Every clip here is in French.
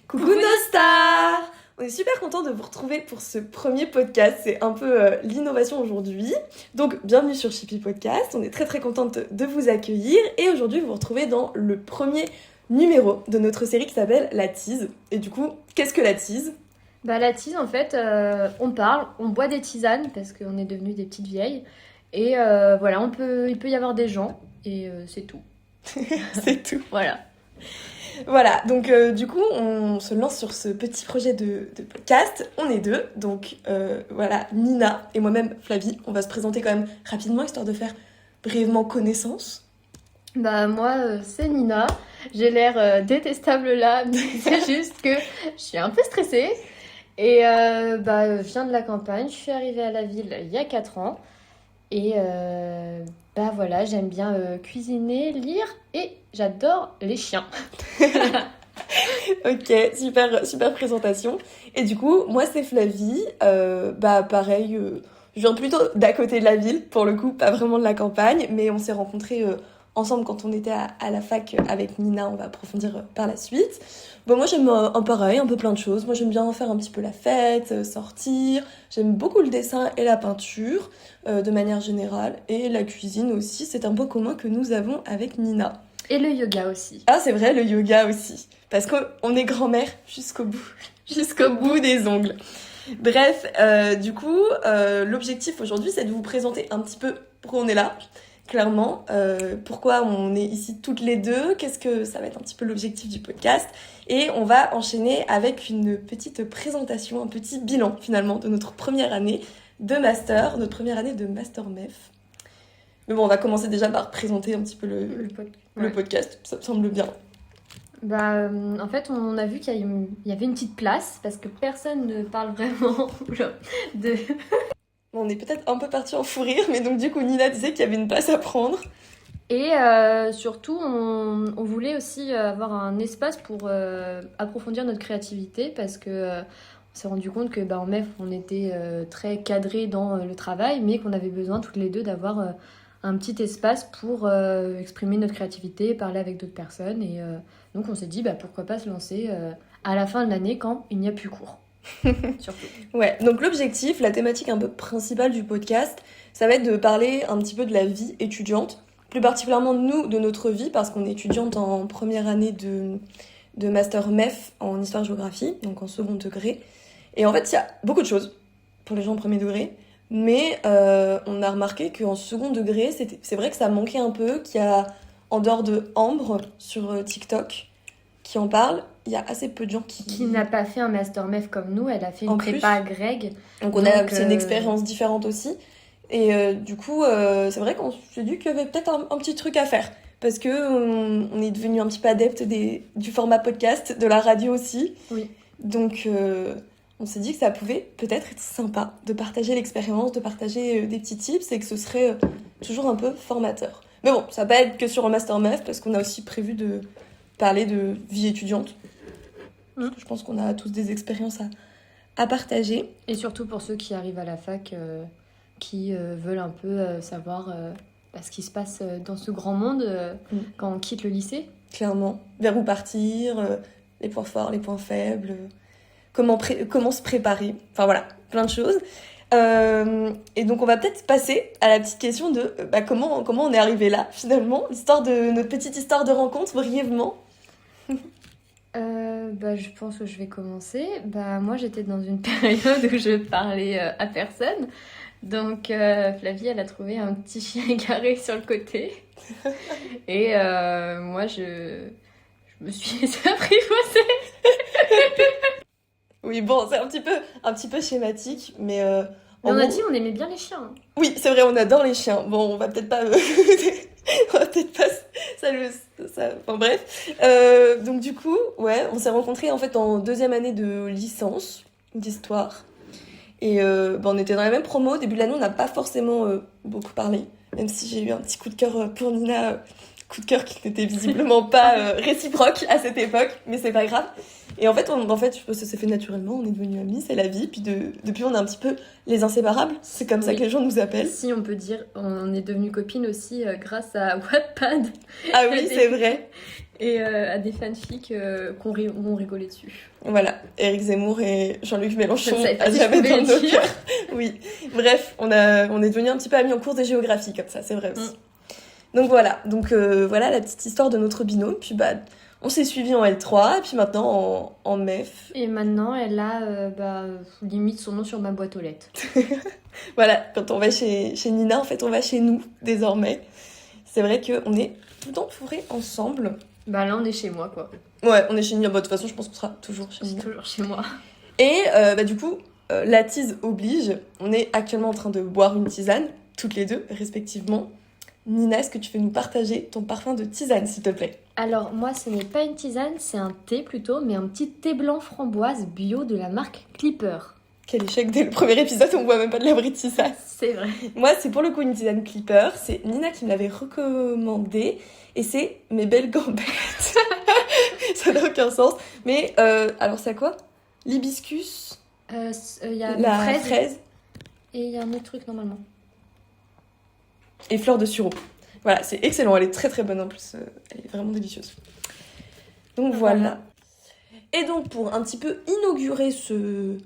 Coucou nos stars! On est super content de vous retrouver pour ce premier podcast, c'est un peu l'innovation aujourd'hui. Donc bienvenue sur Chippy Podcast, on est très très contente de vous accueillir et aujourd'hui vous vous retrouvez dans le premier numéro de notre série qui s'appelle La Tease. Et du coup, qu'est-ce que la tease? La tease, en fait, on parle, on boit des tisanes parce qu'on est devenues des petites vieilles. Et voilà, il peut y avoir des gens et c'est tout. C'est tout. Voilà. Voilà, donc du coup, on se lance sur ce petit projet de podcast. On est deux, donc voilà, Nina et moi-même, Flavie. On va se présenter quand même rapidement, histoire de faire brièvement connaissance. Moi, c'est Nina. J'ai l'air détestable là, mais c'est juste que je suis un peu stressée. Et je viens de la campagne, je suis arrivée à la ville il y a 4 ans. Et voilà, j'aime bien cuisiner, lire et j'adore les chiens. Ok, super présentation. Et du coup, moi c'est Flavie. Pareil, je viens plutôt d'à côté de la ville, pour le coup, pas vraiment de la campagne, mais on s'est rencontrés ensemble quand on était à la fac avec Nina. On va approfondir par la suite. Moi j'aime un peu plein de choses. Moi j'aime bien faire un petit peu la fête, sortir. J'aime beaucoup le dessin et la peinture de manière générale. Et la cuisine aussi, c'est un point commun que nous avons avec Nina. Et le yoga aussi. Ah c'est vrai, le yoga aussi. Parce qu'on est grand-mère jusqu'au bout des ongles. Bref, du coup, l'objectif aujourd'hui, c'est de vous présenter un petit peu pourquoi on est là, clairement, pourquoi on est ici toutes les deux, qu'est-ce que ça va être un petit peu l'objectif du podcast. Et on va enchaîner avec une petite présentation, un petit bilan finalement de notre première année de master, notre première année de master MEF. Mais bon, on va commencer déjà par présenter un petit peu le podcast, ça me semble bien. En fait, on a vu qu'il y avait une petite place parce que personne ne parle vraiment de... On est peut-être un peu parti en fou rire, mais donc du coup Nina disait qu'il y avait une place à prendre. Et surtout, on voulait aussi avoir un espace pour approfondir notre créativité parce que on s'est rendu compte que en MEF, on était très cadrés dans le travail, mais qu'on avait besoin toutes les deux d'avoir un petit espace pour exprimer notre créativité, parler avec d'autres personnes. Et donc on s'est dit pourquoi pas se lancer à la fin de l'année quand il n'y a plus cours. Surtout. Ouais, donc l'objectif, la thématique un peu principale du podcast, ça va être de parler un petit peu de la vie étudiante, plus particulièrement de nous, de notre vie, parce qu'on est étudiante en première année de master MEF en histoire-géographie, donc en second degré. Et en fait, il y a beaucoup de choses pour les gens en premier degré, mais on a remarqué qu'en second degré, c'est vrai que ça manquait un peu, qu'il y a, en dehors de Ambre sur TikTok, qui en parle, il y a assez peu de gens qui n'a pas fait un master MEF comme nous, elle a fait une en prépa Greg. Donc c'est une expérience différente aussi. Et du coup, c'est vrai qu'on s'est dit qu'il y avait peut-être un petit truc à faire. Parce que on est devenu un petit peu adepte du format podcast, de la radio aussi. Oui. Donc on s'est dit que ça pouvait peut-être être sympa de partager l'expérience, de partager des petits tips et que ce serait toujours un peu formateur. Mais bon, ça va pas être que sur un master MEF parce qu'on a aussi prévu de parler de vie étudiante. Je pense qu'on a tous des expériences à partager. Et surtout pour ceux qui arrivent à la fac, qui veulent un peu savoir ce qui se passe dans ce grand monde quand on quitte le lycée. Clairement. Vers où partir, les points forts, les points faibles, comment se préparer. Enfin voilà, plein de choses. Et donc on va peut-être passer à la petite question de comment on est arrivé là finalement. Notre petite histoire de rencontre brièvement. Je pense que je vais commencer. Moi, j'étais dans une période où je parlais à personne. Donc, Flavie, elle a trouvé un petit chien égaré sur le côté. Et moi, je me suis laissée apprivoiser. Oui, bon, c'est un petit peu schématique, mais... on a dit on aimait bien les chiens. Oui, c'est vrai, on adore les chiens. Bon, on va peut-être pas... Enfin bref. Donc du coup, ouais, on s'est rencontrés en fait en deuxième année de licence d'histoire. Et on était dans la même promo. Au début de l'année, on n'a pas forcément beaucoup parlé. Même si j'ai eu un petit coup de cœur pour Nina. Coup de cœur qui n'était visiblement pas réciproque à cette époque. Mais c'est pas grave. Et en fait, je pense que ça s'est fait naturellement, on est devenus amis, c'est la vie, puis depuis on est un petit peu les inséparables, c'est comme ça que les gens nous appellent. Si on peut dire, on est devenues copines aussi grâce à Wattpad. Ah oui, c'est vrai. Et à des fanfics où on rigolait dessus. Voilà, Éric Zemmour et Jean-Luc Mélenchon Je savais pas à si je jamais pouvais dans le nos dire. cœurs. Oui, bref, on est devenu un petit peu amis en cours de géographie comme ça, c'est vrai aussi. Donc voilà, voilà la petite histoire de notre binôme. Puis bah, on s'est suivis en L3 et puis maintenant en MEF. Et maintenant, elle a limite son nom sur ma boîte aux lettres. Voilà, quand on va chez Nina, en fait, on va chez nous désormais. C'est vrai qu'on est tout entourés ensemble. Bah là, on est chez moi, quoi. Ouais, on est chez Nina. Bah, de toute façon, je pense qu'on sera toujours chez C'est Nina. toujours chez moi. Et du coup, la tease oblige. On est actuellement en train de boire une tisane, toutes les deux, respectivement. Nina, est-ce que tu peux nous partager ton parfum de tisane, s'il te plaît? Alors, moi, ce n'est pas une tisane, c'est un thé plutôt, mais un petit thé blanc framboise bio de la marque Clipper. Quel échec, dès le premier épisode, on voit même pas de l'abri de tisane. C'est vrai. Moi, c'est pour le coup une tisane Clipper. C'est Nina qui me l'avait recommandé. Et c'est mes belles gambettes. Ça n'a aucun sens. Mais, alors, c'est à quoi? L'hibiscus, Il y a la fraise, fraise et il y a un autre truc normalement. et fleur de sureau. Voilà, c'est excellent. Elle est très très bonne en plus. Elle est vraiment délicieuse. Donc voilà. Et donc, pour un petit peu inaugurer ce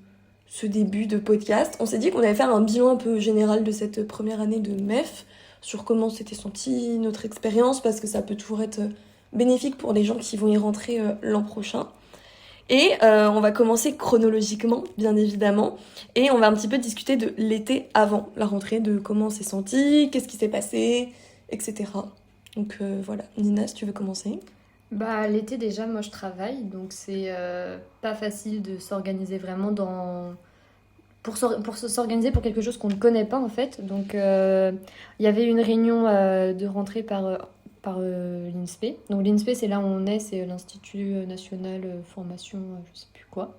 début de podcast, on s'est dit qu'on allait faire un bilan un peu général de cette première année de MEF, sur comment s'était sentie notre expérience, parce que ça peut toujours être bénéfique pour les gens qui vont y rentrer l'an prochain. Et on va commencer chronologiquement, bien évidemment, et on va un petit peu discuter de l'été avant la rentrée, de comment on s'est senti, qu'est-ce qui s'est passé, etc. Donc voilà, Nina, si tu veux commencer. Bah, l'été, déjà, moi, je travaille, donc c'est pas facile de s'organiser vraiment pour s'organiser pour quelque chose qu'on ne connaît pas, en fait. Donc, il y avait une réunion de rentrée par l'INSPE. Donc, l'INSPE, c'est là où on est, c'est l'Institut National Formation, je sais plus quoi.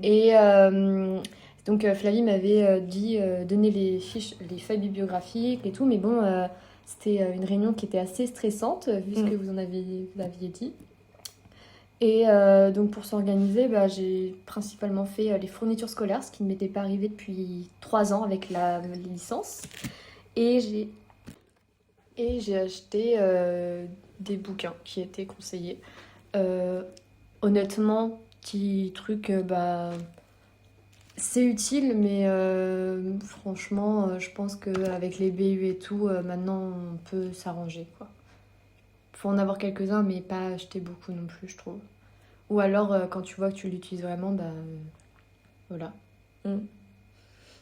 Et donc, Flavie m'avait dit donner les feuilles bibliographiques et tout, mais bon... C'était une réunion qui était assez stressante, vu ce que vous aviez dit. Et donc pour s'organiser, j'ai principalement fait les fournitures scolaires, ce qui ne m'était pas arrivé depuis 3 ans avec la licence. Et j'ai acheté des bouquins qui étaient conseillés. Honnêtement, petit truc, c'est utile, mais franchement, je pense qu'avec les BU et tout, maintenant, on peut s'arranger, quoi. Faut en avoir quelques-uns, mais pas acheter beaucoup non plus, je trouve. Ou alors, quand tu vois que tu l'utilises vraiment, voilà.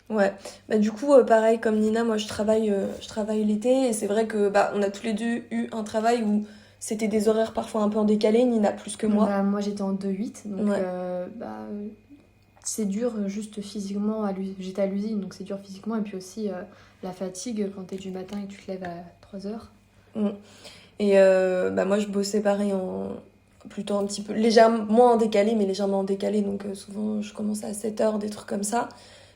Ouais, du coup, pareil comme Nina, moi je travaille l'été, et c'est vrai que on a tous les deux eu un travail où c'était des horaires parfois un peu en décalé, Nina plus que moi. Moi, j'étais en 2-8, donc Ouais. c'est dur juste physiquement. J'étais à l'usine, donc c'est dur physiquement. Et puis aussi la fatigue quand t'es du matin et tu te lèves à 3h. Et moi je bossais pareil plutôt un petit peu, légèrement moins en décalé, mais légèrement en décalé. Donc souvent je commence à 7h, des trucs comme ça.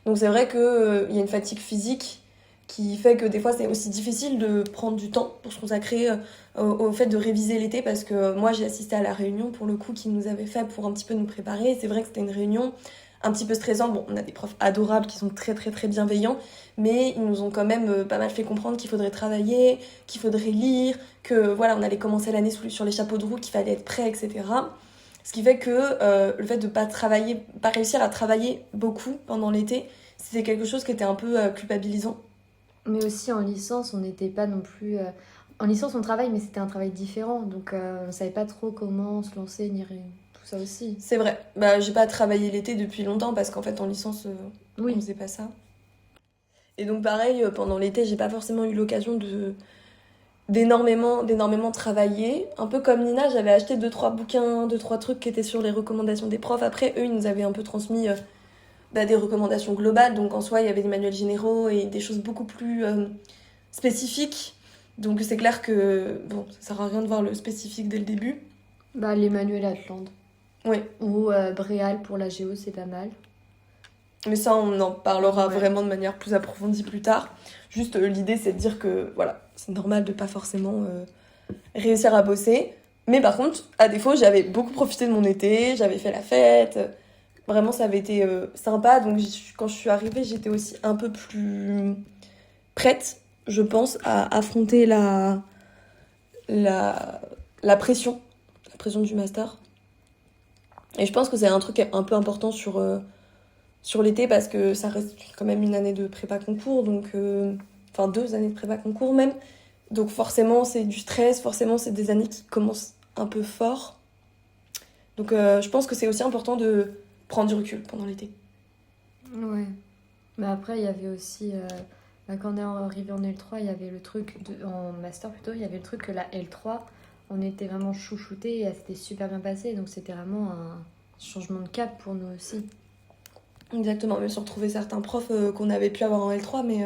Donc c'est vrai qu'il y a une fatigue physique qui fait que des fois c'est aussi difficile de prendre du temps pour se consacrer au fait de réviser l'été, parce que moi j'ai assisté à la réunion pour le coup qu'ils nous avaient fait pour un petit peu nous préparer. Et c'est vrai que c'était une réunion un petit peu stressante. Bon, on a des profs adorables qui sont très très très bienveillants, mais ils nous ont quand même pas mal fait comprendre qu'il faudrait travailler, qu'il faudrait lire, que voilà, on allait commencer l'année sur les chapeaux de roue, qu'il fallait être prêt, etc. Ce qui fait que le fait de pas réussir à travailler beaucoup pendant l'été, c'était quelque chose qui était un peu culpabilisant. Mais aussi en licence, on n'était pas non plus... En licence, on travaille, mais c'était un travail différent. Donc, on savait pas trop comment se lancer, ni rien. Tout ça aussi. C'est vrai. J'ai pas travaillé l'été depuis longtemps, parce qu'en fait, en licence, on faisait pas ça. Et donc, pareil, pendant l'été, j'ai pas forcément eu l'occasion d'énormément travailler. Un peu comme Nina, j'avais acheté 2-3 bouquins, 2-3 trucs qui étaient sur les recommandations des profs. Après, eux, ils nous avaient un peu transmis... des recommandations globales, donc en soi il y avait des manuels généraux et des choses beaucoup plus spécifiques, donc c'est clair que ça sert à rien de voir le spécifique dès le début. Les manuels Atland. Oui. Ou Bréal pour la géo, c'est pas mal. Mais ça on en parlera vraiment de manière plus approfondie plus tard. Juste l'idée c'est de dire que voilà, c'est normal de pas forcément réussir à bosser, mais par contre à défaut j'avais beaucoup profité de mon été, j'avais fait la fête. Vraiment, ça avait été sympa. Donc, quand je suis arrivée, j'étais aussi un peu plus prête, je pense, à affronter la pression la pression du master. Et je pense que c'est un truc un peu important sur l'été parce que ça reste quand même une année de prépa concours, donc enfin 2 années de prépa concours même. Donc forcément c'est du stress, forcément c'est des années qui commencent un peu fort. Donc je pense que c'est aussi important de prendre du recul pendant l'été. Ouais. Mais après, il y avait aussi, quand on est arrivé en L3, il y avait le truc, en master plutôt, il y avait le truc que la L3, on était vraiment chouchoutés et elle s'était super bien passée. Donc c'était vraiment un changement de cap pour nous aussi. Exactement, même si on retrouvait certains profs qu'on avait pu avoir en L3, mais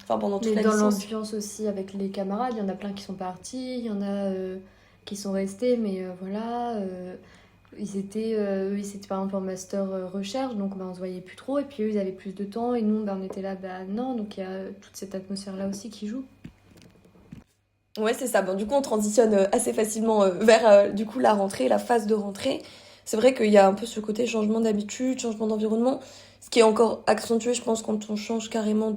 enfin pendant toute Mais la dans licence. l'ambiance aussi avec les camarades, il y en a plein qui sont partis, il y en a qui sont restés, mais voilà. Ils étaient par exemple en master recherche, donc on se voyait plus trop, et puis eux ils avaient plus de temps, et nous on était là, non, donc il y a toute cette atmosphère-là aussi qui joue. Ouais, c'est ça. Bon, du coup, on transitionne assez facilement vers du coup la rentrée, la phase de rentrée. C'est vrai qu'il y a un peu ce côté changement d'habitude, changement d'environnement, ce qui est encore accentué, je pense, quand on change carrément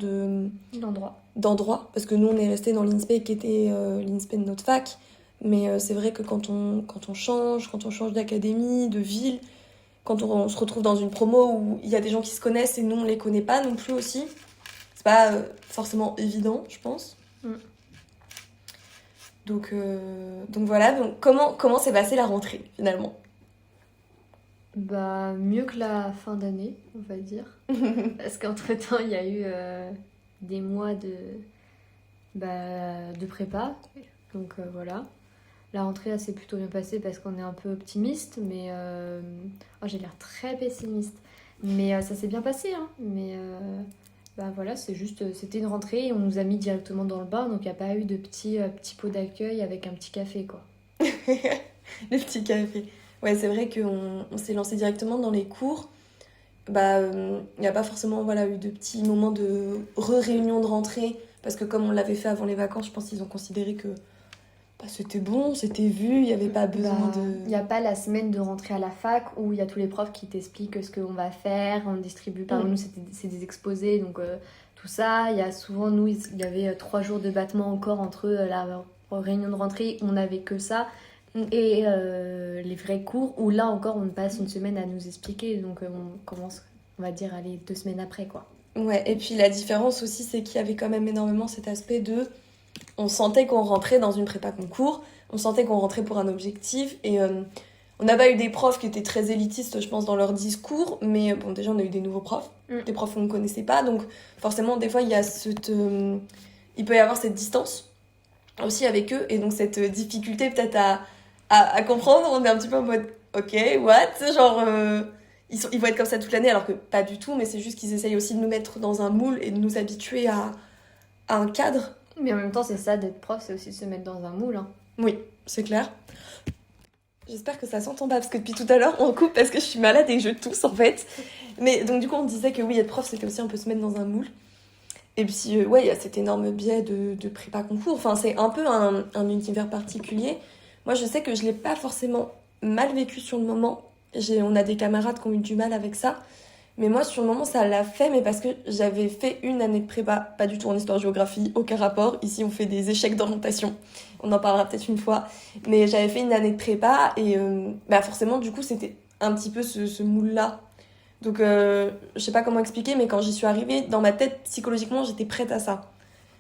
d'endroit. Parce que nous, on est resté dans l'INSPE qui était l'INSPE de notre fac. Mais c'est vrai que quand on change d'académie, de ville, quand on se retrouve dans une promo où il y a des gens qui se connaissent et nous, on les connaît pas non plus aussi, c'est pas forcément évident, je pense. Mm. Donc voilà, donc comment s'est passée la rentrée finalement? Mieux que la fin d'année, on va dire. Parce qu'entre-temps, il y a eu des mois de prépa. Donc voilà. La rentrée, elle s'est plutôt bien passée parce qu'on est un peu optimiste, mais j'ai l'air très pessimiste. Mais ça s'est bien passé, hein. Mais voilà, c'était une rentrée et on nous a mis directement dans le bain, donc il n'y a pas eu de petit pot d'accueil avec un petit café, quoi. Le petit café. Ouais, c'est vrai qu'on s'est lancé directement dans les cours. Il n'y a pas forcément eu de petits moments de réunion de rentrée, parce que comme on l'avait fait avant les vacances, je pense qu'ils ont considéré que c'était bon, c'était vu, il n'y avait pas besoin de... Il n'y a pas la semaine de rentrée à la fac où il y a tous les profs qui t'expliquent ce qu'on va faire, on distribue, par nous c'est des exposés, donc tout ça. Il y a souvent, nous, il y avait 3 jours de battement encore entre la réunion de rentrée où on n'avait que ça et les vrais cours où là encore on passe une semaine à nous expliquer, donc on commence, on va dire, aller 2 semaines après, quoi. Ouais, et puis la différence aussi, c'est qu'il y avait quand même énormément cet aspect de... On sentait qu'on rentrait dans une prépa concours, on sentait qu'on rentrait pour un objectif, et on n'a pas eu des profs qui étaient très élitistes, je pense, dans leur discours, mais bon, déjà on a eu des nouveaux profs, des profs qu'on ne connaissait pas, donc forcément des fois il y a il peut y avoir cette distance aussi avec eux, et donc cette difficulté peut-être à comprendre. On est un petit peu en mode ok, what, genre ils vont être comme ça toute l'année, alors que pas du tout, mais c'est juste qu'ils essayent aussi de nous mettre dans un moule et de nous habituer à un cadre. Mais en même temps, c'est ça, d'être prof, c'est aussi de se mettre dans un moule, hein. Oui, c'est clair. J'espère que ça s'entend pas, parce que depuis tout à l'heure, on coupe parce que je suis malade et que je tousse, en fait. Mais donc, du coup, on disait que oui, être prof, c'était aussi un peu se mettre dans un moule. Et puis, il y a cet énorme biais de prépa concours. Enfin, c'est un peu un univers particulier. Moi, je sais que je l'ai pas forcément mal vécu sur le moment. On a des camarades qui ont eu du mal avec ça. Mais moi, sur le moment, ça l'a fait, mais parce que j'avais fait une année de prépa, pas du tout en histoire-géographie, aucun rapport. Ici, on fait des échecs d'orientation. On en parlera peut-être une fois. Mais j'avais fait une année de prépa et forcément, du coup, c'était un petit peu ce moule-là. Donc, je sais pas comment expliquer, mais quand j'y suis arrivée, dans ma tête, psychologiquement, j'étais prête à ça.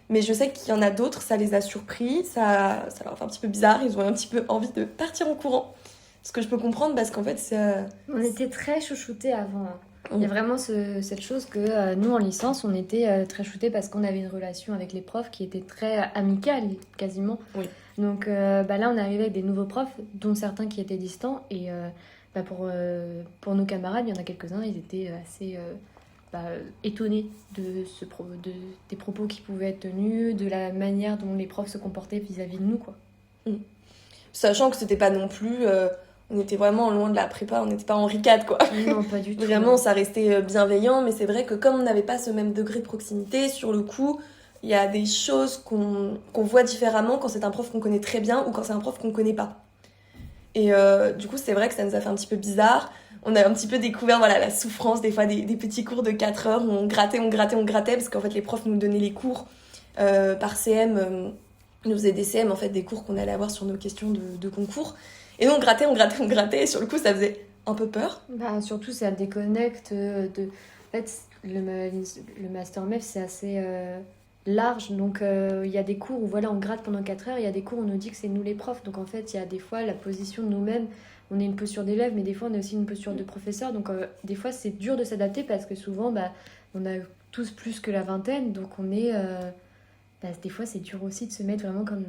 Mais je sais qu'il y en a d'autres, ça les a surpris, ça leur fait un petit peu bizarre, ils ont un petit peu envie de partir en courant. Ce que je peux comprendre, parce qu'en fait, c'est... On était très chouchoutés avant, hein. Il y a vraiment cette chose que nous, en licence, on était très chouchoutés parce qu'on avait une relation avec les profs qui était très amicale, quasiment. Oui. Donc là, on est arrivé avec des nouveaux profs, dont certains qui étaient distants. Et pour nos camarades, il y en a quelques-uns, ils étaient assez étonnés des propos qui pouvaient être tenus, de la manière dont les profs se comportaient vis-à-vis de nous, quoi. Sachant que c'était pas non plus... on était vraiment loin de la prépa, on n'était pas Henri IV, quoi. Non, pas du tout. Vraiment, ça restait bienveillant, mais c'est vrai que comme on n'avait pas ce même degré de proximité, sur le coup, il y a des choses qu'on voit différemment quand c'est un prof qu'on connaît très bien ou quand c'est un prof qu'on connaît pas. Et du coup, c'est vrai que ça nous a fait un petit peu bizarre. On a un petit peu découvert la souffrance, des fois, des petits cours de 4 heures où on grattait, parce qu'en fait, les profs nous donnaient les cours par CM, nous faisaient des CM, en fait, des cours qu'on allait avoir sur nos questions de concours. Et donc on grattait, et sur le coup, ça faisait un peu peur. Bah, surtout, ça déconnecte de... En fait, le Master MEF, c'est assez large. Donc, il y a des cours où voilà, on gratte pendant 4 heures. Il y a des cours où on nous dit que c'est nous les profs. Donc, en fait, il y a des fois la position de nous-mêmes. On est une posture d'élève, mais des fois, on est aussi une posture de professeur. Donc, des fois, c'est dur de s'adapter parce que souvent, bah, on a tous plus que la vingtaine. Donc, on est... bah, des fois, c'est dur aussi de se mettre vraiment comme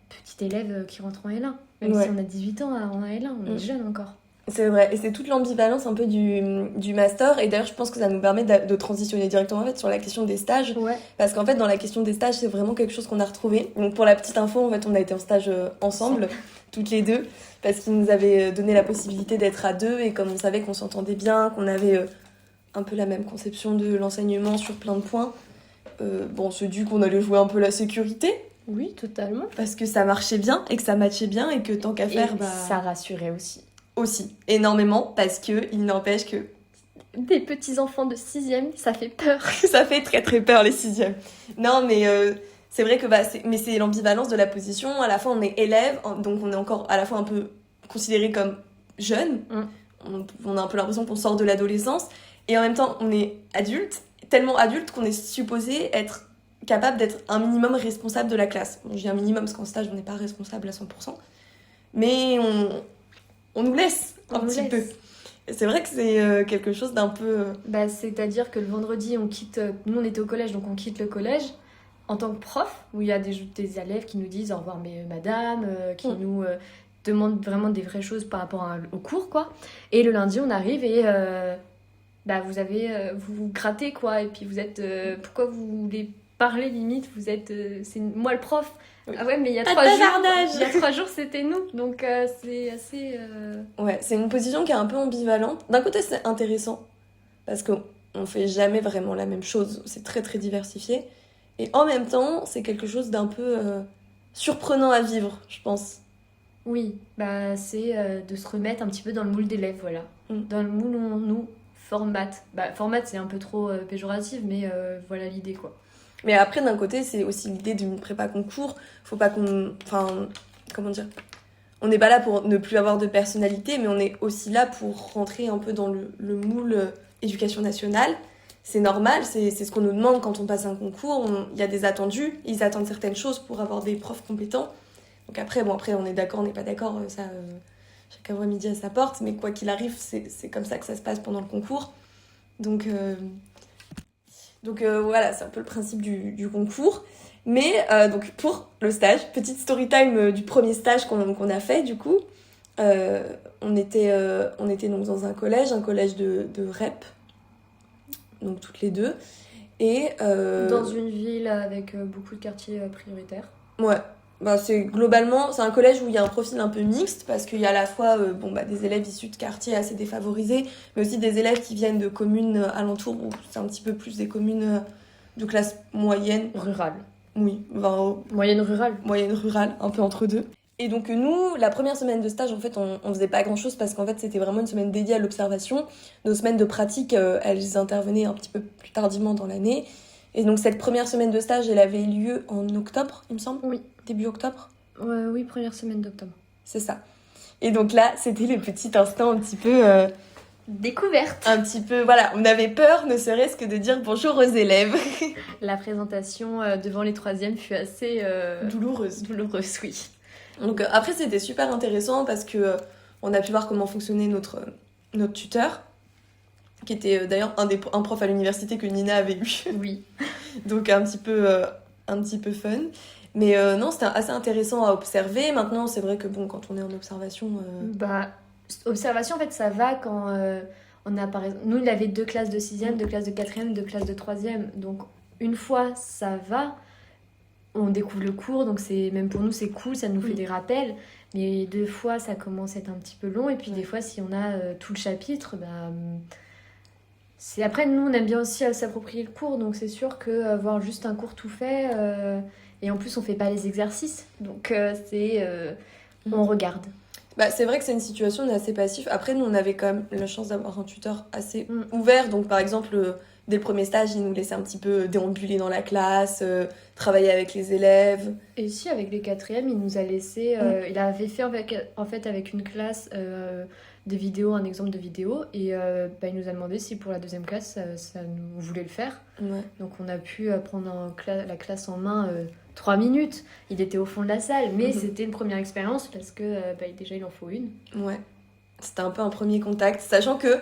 petit élève qui rentre en L1. Même si on a 18 ans en L1, on est jeune encore. C'est vrai, et c'est toute l'ambivalence un peu du master, et d'ailleurs je pense que ça nous permet de transitionner directement en fait sur la question des stages, parce qu'en fait dans la question des stages c'est vraiment quelque chose qu'on a retrouvé. Donc pour la petite info, en fait on a été en stage ensemble, toutes les deux, parce qu'ils nous avaient donné la possibilité d'être à deux, et comme on savait qu'on s'entendait bien, qu'on avait un peu la même conception de l'enseignement sur plein de points, on s'est dit qu'on allait jouer un peu la sécurité. Oui, totalement. Parce que ça marchait bien, et que ça matchait bien, et que tant qu'à faire... ça rassurait aussi, énormément, parce que il n'empêche que des petits enfants de 6e, ça fait peur. Ça fait très très peur les 6e. Non mais c'est vrai que c'est l'ambivalence de la position. À la fois on est élève, donc on est encore à la fois un peu considéré comme jeune. On a un peu l'impression qu'on sort de l'adolescence, et en même temps on est adulte, tellement adulte qu'on est supposé être capable d'être un minimum responsable de la classe. Bon, je dis un minimum parce qu'en stage on n'est pas responsable à 100%, mais on nous laisse un petit peu. Et c'est vrai que c'est quelque chose d'un peu... Bah, c'est-à-dire que le vendredi, on quitte... Nous, on était au collège, donc on quitte le collège en tant que prof, où il y a des élèves qui nous disent « Au revoir, madame qui nous demandent vraiment des vraies choses par rapport au cours, quoi. Et le lundi, on arrive et vous grattez, quoi. Et puis vous êtes... pourquoi vous voulez parler, limite? Vous êtes... c'est moi le prof. Ah ouais, mais il y a 3 jours, c'était nous. Donc, c'est assez... Ouais, c'est une position qui est un peu ambivalente. D'un côté, c'est intéressant, parce qu'on fait jamais vraiment la même chose. C'est très, très diversifié. Et en même temps, c'est quelque chose d'un peu surprenant à vivre, je pense. Oui, bah, c'est de se remettre un petit peu dans le moule d'élève, voilà. Dans le moule où on nous formate. Bah, formate, c'est un peu trop péjoratif, mais voilà l'idée, quoi. Mais après, d'un côté, c'est aussi l'idée d'une prépa concours. Faut pas qu'on... Enfin, comment dire ? On n'est pas là pour ne plus avoir de personnalité, mais on est aussi là pour rentrer un peu dans le moule éducation nationale. C'est normal, c'est ce qu'on nous demande quand on passe un concours. Il y a des attendus, ils attendent certaines choses pour avoir des profs compétents. Donc après, on est d'accord, on n'est pas d'accord, ça, chacun voit midi à sa porte, mais quoi qu'il arrive, c'est comme ça que ça se passe pendant le concours. Donc voilà, c'est un peu le principe du concours. Mais donc pour le stage, petite story time du premier stage qu'on a fait du coup. On était donc dans un collège de REP, donc toutes les deux. Et dans une ville avec beaucoup de quartiers prioritaires. Ouais, bah c'est un collège où il y a un profil un peu mixte, parce qu'il y a à la fois des élèves issus de quartiers assez défavorisés, mais aussi des élèves qui viennent de communes alentours où c'est un petit peu plus des communes de classe moyenne. Rurale. Oui, moyenne rurale. Moyenne rurale, un peu entre deux. Et donc nous, la première semaine de stage, en fait, on faisait pas grand-chose, parce qu'en fait, c'était vraiment une semaine dédiée à l'observation. Nos semaines de pratique, elles intervenaient un petit peu plus tardivement dans l'année. Et donc cette première semaine de stage, elle avait lieu en octobre, il me semble. Oui. Début octobre. Oui, première semaine d'octobre. C'est ça. Et donc là, c'était le petit instant un petit peu... découverte. Un petit peu, voilà, on avait peur, ne serait-ce que de dire bonjour aux élèves. La présentation devant les 3e fut assez... douloureuse. Douloureuse, oui. Donc après, c'était super intéressant, parce que on a pu voir comment fonctionnait notre tuteur, qui était d'ailleurs un prof à l'université que Nina avait eu. Oui. Donc un petit peu fun. Mais non, c'était assez intéressant à observer. Maintenant, c'est vrai que quand on est en observation... Observation, en fait, ça va quand on a, par exemple... Nous, il avait 2 classes de 6e, 2 classes de 4e, 2 classes de 3e. Donc, une fois, ça va. On découvre le cours, donc même pour nous, c'est cool, ça nous fait des rappels. Mais 2 fois, ça commence à être un petit peu long. Et puis, des fois, si on a tout le chapitre, Après, nous, on aime bien aussi s'approprier le cours. Donc, c'est sûr que avoir juste un cours tout fait... Et en plus, on fait pas les exercices. Donc, on regarde. C'est vrai que c'est une situation assez passive. Après, nous, on avait quand même la chance d'avoir un tuteur assez ouvert. Donc, par exemple, dès le premier stage, il nous laissait un petit peu déambuler dans la classe, travailler avec les élèves. Et si, avec les quatrièmes, il nous a laissé. Il avait fait en fait avec une classe des vidéos, un exemple de vidéo. Et il nous a demandé si pour la deuxième classe, on voulait le faire. Ouais. Donc on a pu prendre la classe en main 3 minutes. Il était au fond de la salle, mais c'était une première expérience parce que déjà il en faut une. Ouais, c'était un peu un premier contact, sachant que,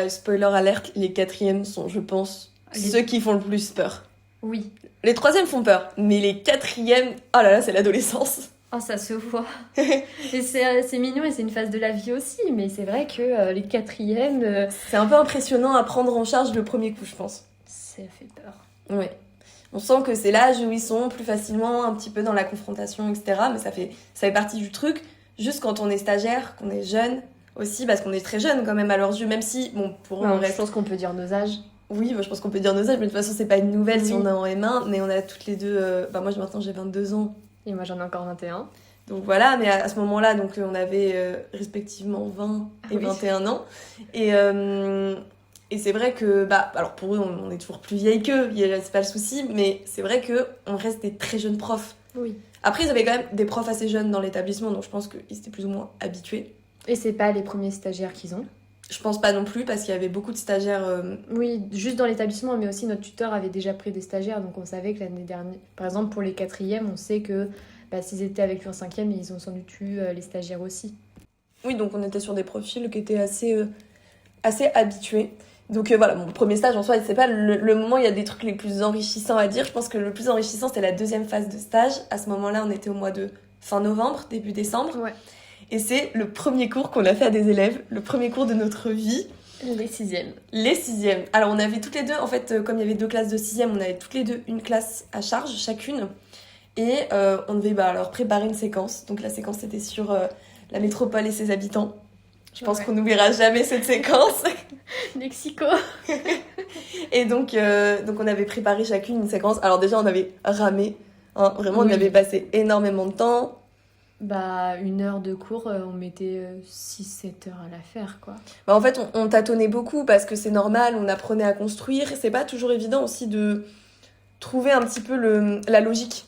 spoiler alerte, les quatrièmes sont, je pense, ceux qui font le plus peur. Oui. Les troisièmes font peur, mais les quatrièmes, oh là là, c'est l'adolescence. Oh, ça se voit. Et c'est mignon et c'est une phase de la vie aussi, mais c'est vrai que les quatrièmes... C'est un peu impressionnant à prendre en charge le premier coup, je pense. Ça fait peur. Ouais. On sent que c'est l'âge où ils sont plus facilement un petit peu dans la confrontation, etc. Mais ça fait partie du truc. Juste quand on est stagiaire, qu'on est jeune aussi, parce qu'on est très jeune quand même à leurs yeux, même si, bon, pour eux, on reste... Je pense qu'on peut dire nos âges. Oui, je pense qu'on peut dire nos âges, mais de toute façon, c'est pas une nouvelle si on est en M1, mais on a toutes les deux... moi, maintenant, j'ai 22 ans. Et moi, j'en ai encore 21. Donc voilà, mais à ce moment-là, donc, on avait respectivement 20 et 21 ans. Et c'est vrai que, alors pour eux, on est toujours plus vieilles qu'eux, c'est pas le souci, mais c'est vrai qu'on reste des très jeunes profs. Oui. Après, ils avaient quand même des profs assez jeunes dans l'établissement, donc je pense qu'ils étaient plus ou moins habitués. Et c'est pas les premiers stagiaires qu'ils ont? Je pense pas non plus, parce qu'il y avait beaucoup de stagiaires... Oui, juste dans l'établissement, mais aussi notre tuteur avait déjà pris des stagiaires, donc on savait que l'année dernière... Par exemple, pour les quatrièmes, on sait que s'ils étaient avec lui en cinquième, ils ont sans doute eu les stagiaires aussi. Oui, donc on était sur des profils qui étaient assez habitués. Donc voilà, mon premier stage en soi, c'est pas le moment où il y a des trucs les plus enrichissants à dire. Je pense que le plus enrichissant, c'était la deuxième phase de stage. À ce moment-là, on était au mois de fin novembre, début décembre. Ouais. Et c'est le premier cours qu'on a fait à des élèves, le premier cours de notre vie. Les sixièmes. Les sixièmes. Alors on avait toutes les deux, en fait, comme il y avait 2 classes de sixième, on avait toutes les deux une classe à charge, chacune. Et on devait leur préparer une séquence. Donc la séquence, c'était sur la métropole et ses habitants. Je pense qu'on n'oubliera jamais cette séquence. Mexico. Et donc on avait préparé chacune une séquence. Alors déjà, on avait ramé. Hein, vraiment, on avait passé énormément de temps. 1 heure de cours, on mettait 6-7 heures à la faire, quoi. En fait, on tâtonnait beaucoup parce que c'est normal, on apprenait à construire. C'est pas toujours évident aussi de trouver un petit peu la logique.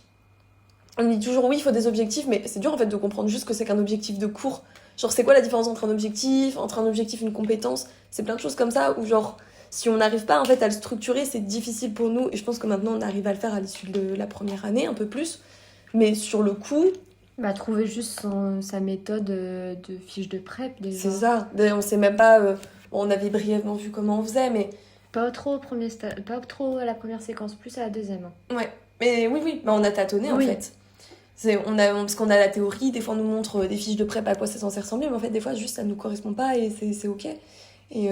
On dit toujours oui, il faut des objectifs, mais c'est dur en fait de comprendre juste ce que c'est qu'un objectif de cours. Genre, c'est quoi la différence entre un objectif et une compétence? C'est plein de choses comme ça où, genre, si on n'arrive pas en fait à le structurer, c'est difficile pour nous. Et je pense que maintenant, on arrive à le faire à l'issue de la première année, un peu plus. Mais sur le coup... trouver juste sa méthode de fiche de prep, déjà. C'est ça. On sait même pas... on avait brièvement vu comment on faisait, mais... Pas trop à la première séquence, plus à la deuxième. Ouais. Mais oui. On a tâtonné, en fait. Parce qu'on a la théorie, des fois on nous montre des fiches de prep à quoi ça est censé ressembler, mais en fait des fois juste ça nous correspond pas et c'est ok. Et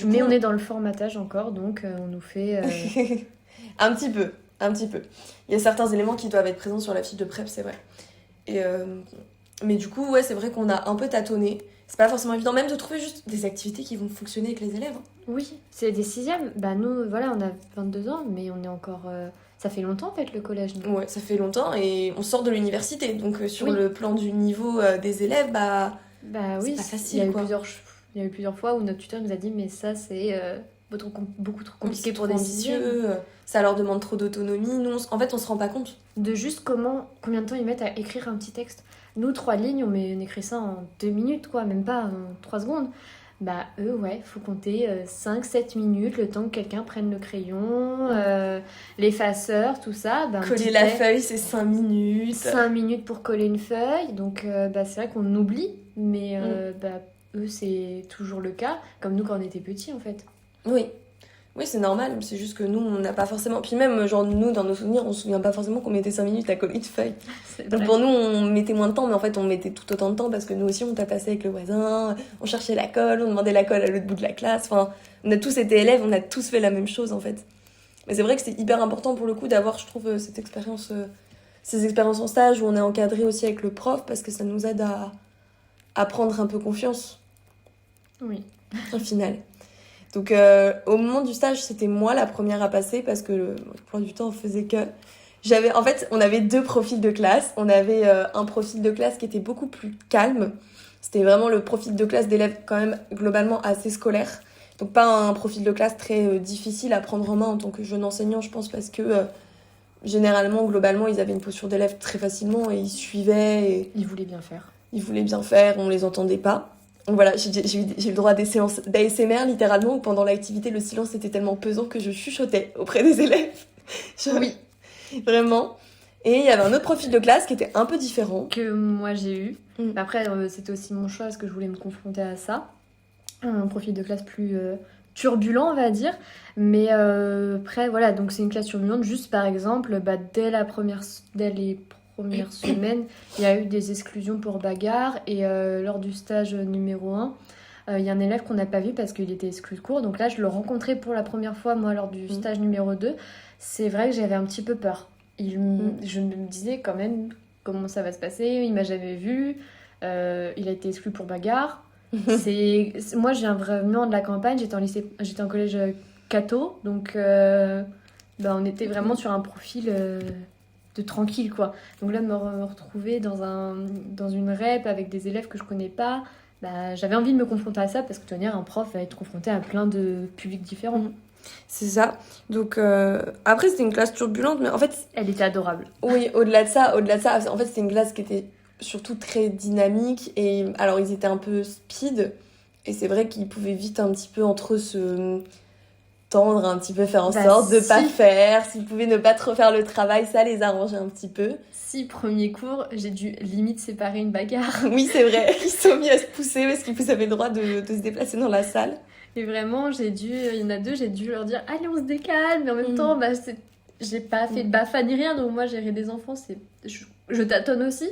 mais on est dans le formatage encore, donc on nous fait... un petit peu. Il y a certains éléments qui doivent être présents sur la fiche de prep, c'est vrai. Mais du coup, ouais, c'est vrai qu'on a un peu tâtonné. C'est pas forcément évident même de trouver juste des activités qui vont fonctionner avec les élèves. Oui, c'est des sixièmes. Nous, voilà, on a 22 ans, mais on est encore... Ça fait longtemps en fait le collège. Nous. Ouais, ça fait longtemps et on sort de l'université. Donc sur le plan du niveau des élèves, c'est pas facile. Il y a eu plusieurs fois où notre tuteur nous a dit mais ça c'est beaucoup trop compliqué pour des sixièmes. Ça leur demande trop d'autonomie. Nous, en fait, on se rend pas compte. De juste combien de temps ils mettent à écrire un petit texte. Nous, 3 lignes, on écrit ça en 2 minutes, quoi, même pas en 3 secondes. Eux, faut compter 5-7 minutes, le temps que quelqu'un prenne le crayon, l'effaceur, tout ça. Coller la feuille, c'est 5 minutes. 5 minutes pour coller une feuille. Donc, c'est vrai qu'on oublie, mais eux, c'est toujours le cas, comme nous quand on était petits, en fait. Oui, c'est normal, c'est juste que nous, on n'a pas forcément... Puis même, genre, nous, dans nos souvenirs, on se souvient pas forcément qu'on mettait 5 minutes à coller une feuille. Donc pour nous, on mettait moins de temps, mais en fait, on mettait tout autant de temps parce que nous aussi, on tapassait avec le voisin, on cherchait la colle, on demandait la colle à l'autre bout de la classe. Enfin, on a tous été élèves, on a tous fait la même chose, en fait. Mais c'est vrai que c'est hyper important, pour le coup, d'avoir, je trouve, ces expériences en stage où on est encadré aussi avec le prof parce que ça nous aide à prendre un peu confiance. Oui. Au final. Donc au moment du stage, c'était moi la première à passer parce que le plan du temps on faisait que... En fait, on avait 2 profils de classe. On avait un profil de classe qui était beaucoup plus calme. C'était vraiment le profil de classe d'élèves quand même globalement assez scolaire, Donc pas un profil de classe très difficile à prendre en main en tant que jeune enseignant, je pense, parce que généralement, globalement, ils avaient une posture d'élève très facilement et ils suivaient. Et Ils voulaient bien faire. ils voulaient bien faire, on les entendait pas. Donc voilà, j'ai eu le droit à des séances d'ASMR littéralement où pendant l'activité, le silence était tellement pesant que je chuchotais auprès des élèves. Oui. Vraiment. Et il y avait un autre profil de classe qui était un peu différent. Que moi j'ai eu. Mm. Après, c'était aussi mon choix parce que je voulais me confronter à ça. Un profil de classe plus turbulent, on va dire. Mais après, voilà, donc c'est une classe turbulente. Juste par exemple, dès les premières semaines, il y a eu des exclusions pour bagarre. Et lors du stage numéro 1, il y a un élève qu'on n'a pas vu parce qu'il était exclu de cours. Donc là, je le rencontrais pour la première fois, moi, lors du stage numéro 2. C'est vrai que j'avais un petit peu peur. Je me disais quand même comment ça va se passer. Il m'a jamais vu. Il a été exclu pour bagarre. Moi, je viens vraiment de la campagne. J'étais en collège catho. Donc, on était vraiment sur un profil de tranquille, quoi. Donc là, me retrouver dans une rep avec des élèves que je connais pas, j'avais envie de me confronter à ça parce que de toute manière, un prof va être confronté à plein de publics différents. C'est ça. Donc après c'était une classe turbulente, mais en fait elle était adorable. Oui, au-delà de ça, en fait c'était une classe qui était surtout très dynamique et alors ils étaient un peu speed et c'est vrai qu'ils pouvaient vite un petit peu entre eux se tendre, un petit peu faire en sorte de pas faire, s'ils pouvaient ne pas trop faire le travail, ça les arrangeait un petit peu. Si, premier cours, j'ai dû limite séparer une bagarre. Oui, c'est vrai, ils se sont mis à se pousser parce qu'ils avaient le droit de se déplacer dans la salle. Et vraiment, il y en a deux, j'ai dû leur dire allez, on se décale, mais en même temps, j'ai pas fait de bafa ni rien, donc moi, gérer des enfants, je tâtonne aussi.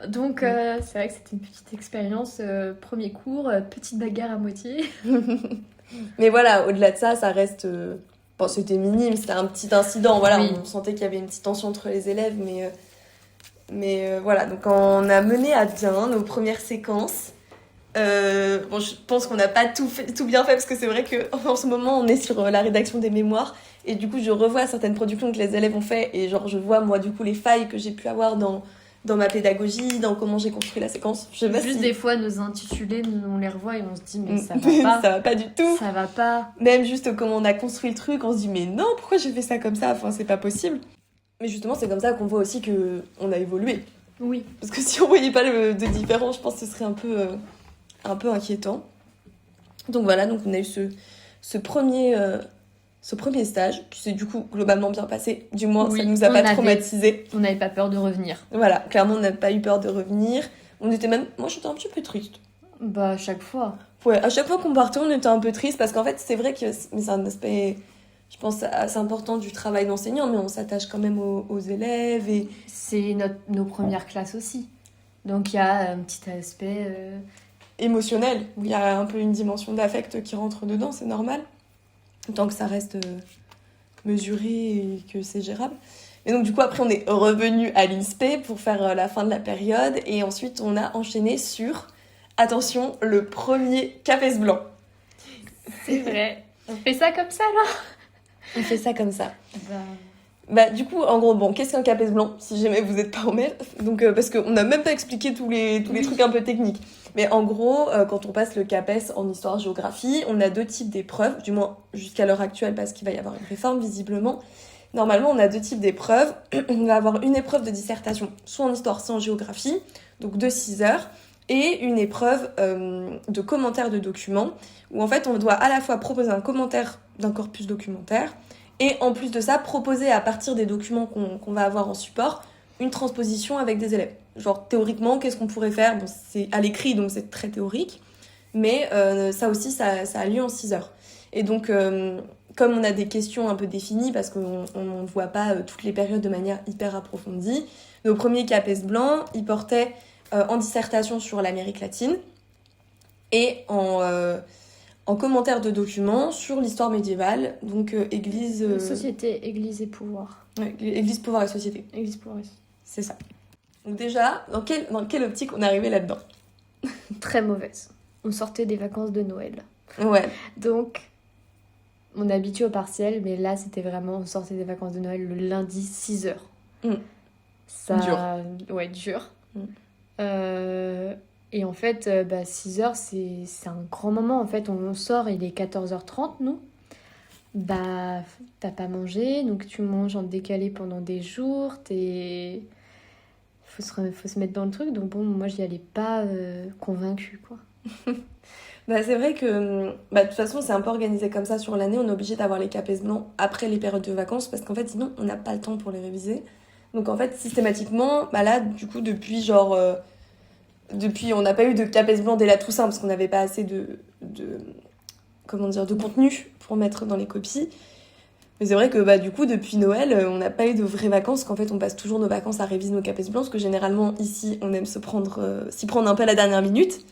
Donc, c'est vrai que c'était une petite expérience, premier cours, petite bagarre à moitié. Mais voilà, au-delà de ça, ça reste. Bon, c'était minime, c'était un petit incident, voilà, oui. On sentait qu'il y avait une petite tension entre les élèves, mais voilà, donc on a mené à bien nos premières séquences. Je pense qu'on n'a pas tout bien fait parce que c'est vrai qu'en ce moment on est sur la rédaction des mémoires et du coup je revois certaines productions que les élèves ont fait et genre je vois moi du coup les failles que j'ai pu avoir dans ma pédagogie, dans comment j'ai construit la séquence. Des fois nos intitulés, on les revoit et on se dit mais ça va pas. Ça va pas du tout. Ça va pas. Même juste comment on a construit le truc, on se dit mais non, pourquoi j'ai fait ça comme ça, enfin c'est pas possible. Mais justement c'est comme ça qu'on voit aussi que on a évolué. Oui. Parce que si on voyait pas de différence, je pense que ce serait un peu inquiétant. Donc voilà, donc on a eu ce premier stage qui s'est du coup globalement bien passé. Du moins, ça nous a pas traumatisé. On n'avait pas peur de revenir. Voilà, clairement, on n'a pas eu peur de revenir. Moi, j'étais un petit peu triste. À chaque fois. Ouais, à chaque fois qu'on partait, on était un peu triste parce qu'en fait, c'est vrai que c'est un aspect, je pense, assez important du travail d'enseignant, mais on s'attache quand même aux élèves. Et c'est nos premières classes aussi. Donc il y a un petit aspect... émotionnel. Il y a un peu une dimension d'affect qui rentre dedans, c'est normal. Tant que ça reste mesuré et que c'est gérable. Et donc du coup, après, on est revenu à l'INSPE pour faire la fin de la période. Et ensuite, on a enchaîné sur, attention, le premier CAPES blanc. C'est vrai. On fait ça comme ça, là. On fait ça comme ça. Du coup, en gros, bon, qu'est-ce qu'un CAPES blanc, si jamais vous n'êtes pas en mer. Donc, parce qu'on n'a même pas expliqué tous les trucs un peu techniques. Mais en gros, quand on passe le CAPES en histoire-géographie, on a 2 types d'épreuves, du moins jusqu'à l'heure actuelle, parce qu'il va y avoir une réforme, visiblement. Normalement, on a 2 types d'épreuves. On va avoir une épreuve de dissertation, soit en histoire, soit en géographie, donc de 6 heures, et une épreuve de commentaire de documents, où en fait, on doit à la fois proposer un commentaire d'un corpus documentaire, et en plus de ça, proposer à partir des documents qu'on va avoir en support, une transposition avec des élèves. Genre, théoriquement, qu'est-ce qu'on pourrait faire ? Bon, c'est à l'écrit, donc c'est très théorique. Mais ça aussi, ça a lieu en 6 heures. Et donc, comme on a des questions un peu définies, parce qu'on ne voit pas toutes les périodes de manière hyper approfondie, nos premiers CAPES blancs, ils portaient en dissertation sur l'Amérique latine et en commentaire de documents sur l'histoire médiévale, donc Église... Société, Église et pouvoir. Ouais, Église, pouvoir et société. Église, pouvoir et société. C'est ça. Donc déjà, dans quelle optique on est arrivé là-dedans ? Très mauvaise. On sortait des vacances de Noël. Ouais. Donc, on est habitué au partiel, mais là, c'était vraiment, on sortait des vacances de Noël le lundi 6h. Ça... Dur. Ouais, dur. Et en fait, 6h, c'est un grand moment. En fait, on sort, il est 14h30, nous. Bah, t'as pas mangé, donc tu manges en décalé pendant des jours. Faut se mettre dans le truc. Donc bon, moi, j'y allais pas convaincue, quoi. Bah, c'est vrai que de toute façon, c'est un peu organisé comme ça sur l'année. On est obligé d'avoir les CAPES blancs après les périodes de vacances parce qu'en fait, sinon, on n'a pas le temps pour les réviser. Donc en fait, systématiquement, là, du coup, depuis, on n'a pas eu de CAPES blanc dès la Toussaint parce qu'on n'avait pas assez de contenu pour mettre dans les copies. Mais c'est vrai que du coup, depuis Noël, on n'a pas eu de vraies vacances, qu'en fait, on passe toujours nos vacances à réviser nos CAPES blancs, parce que généralement, ici, on aime s'y prendre un peu à la dernière minute.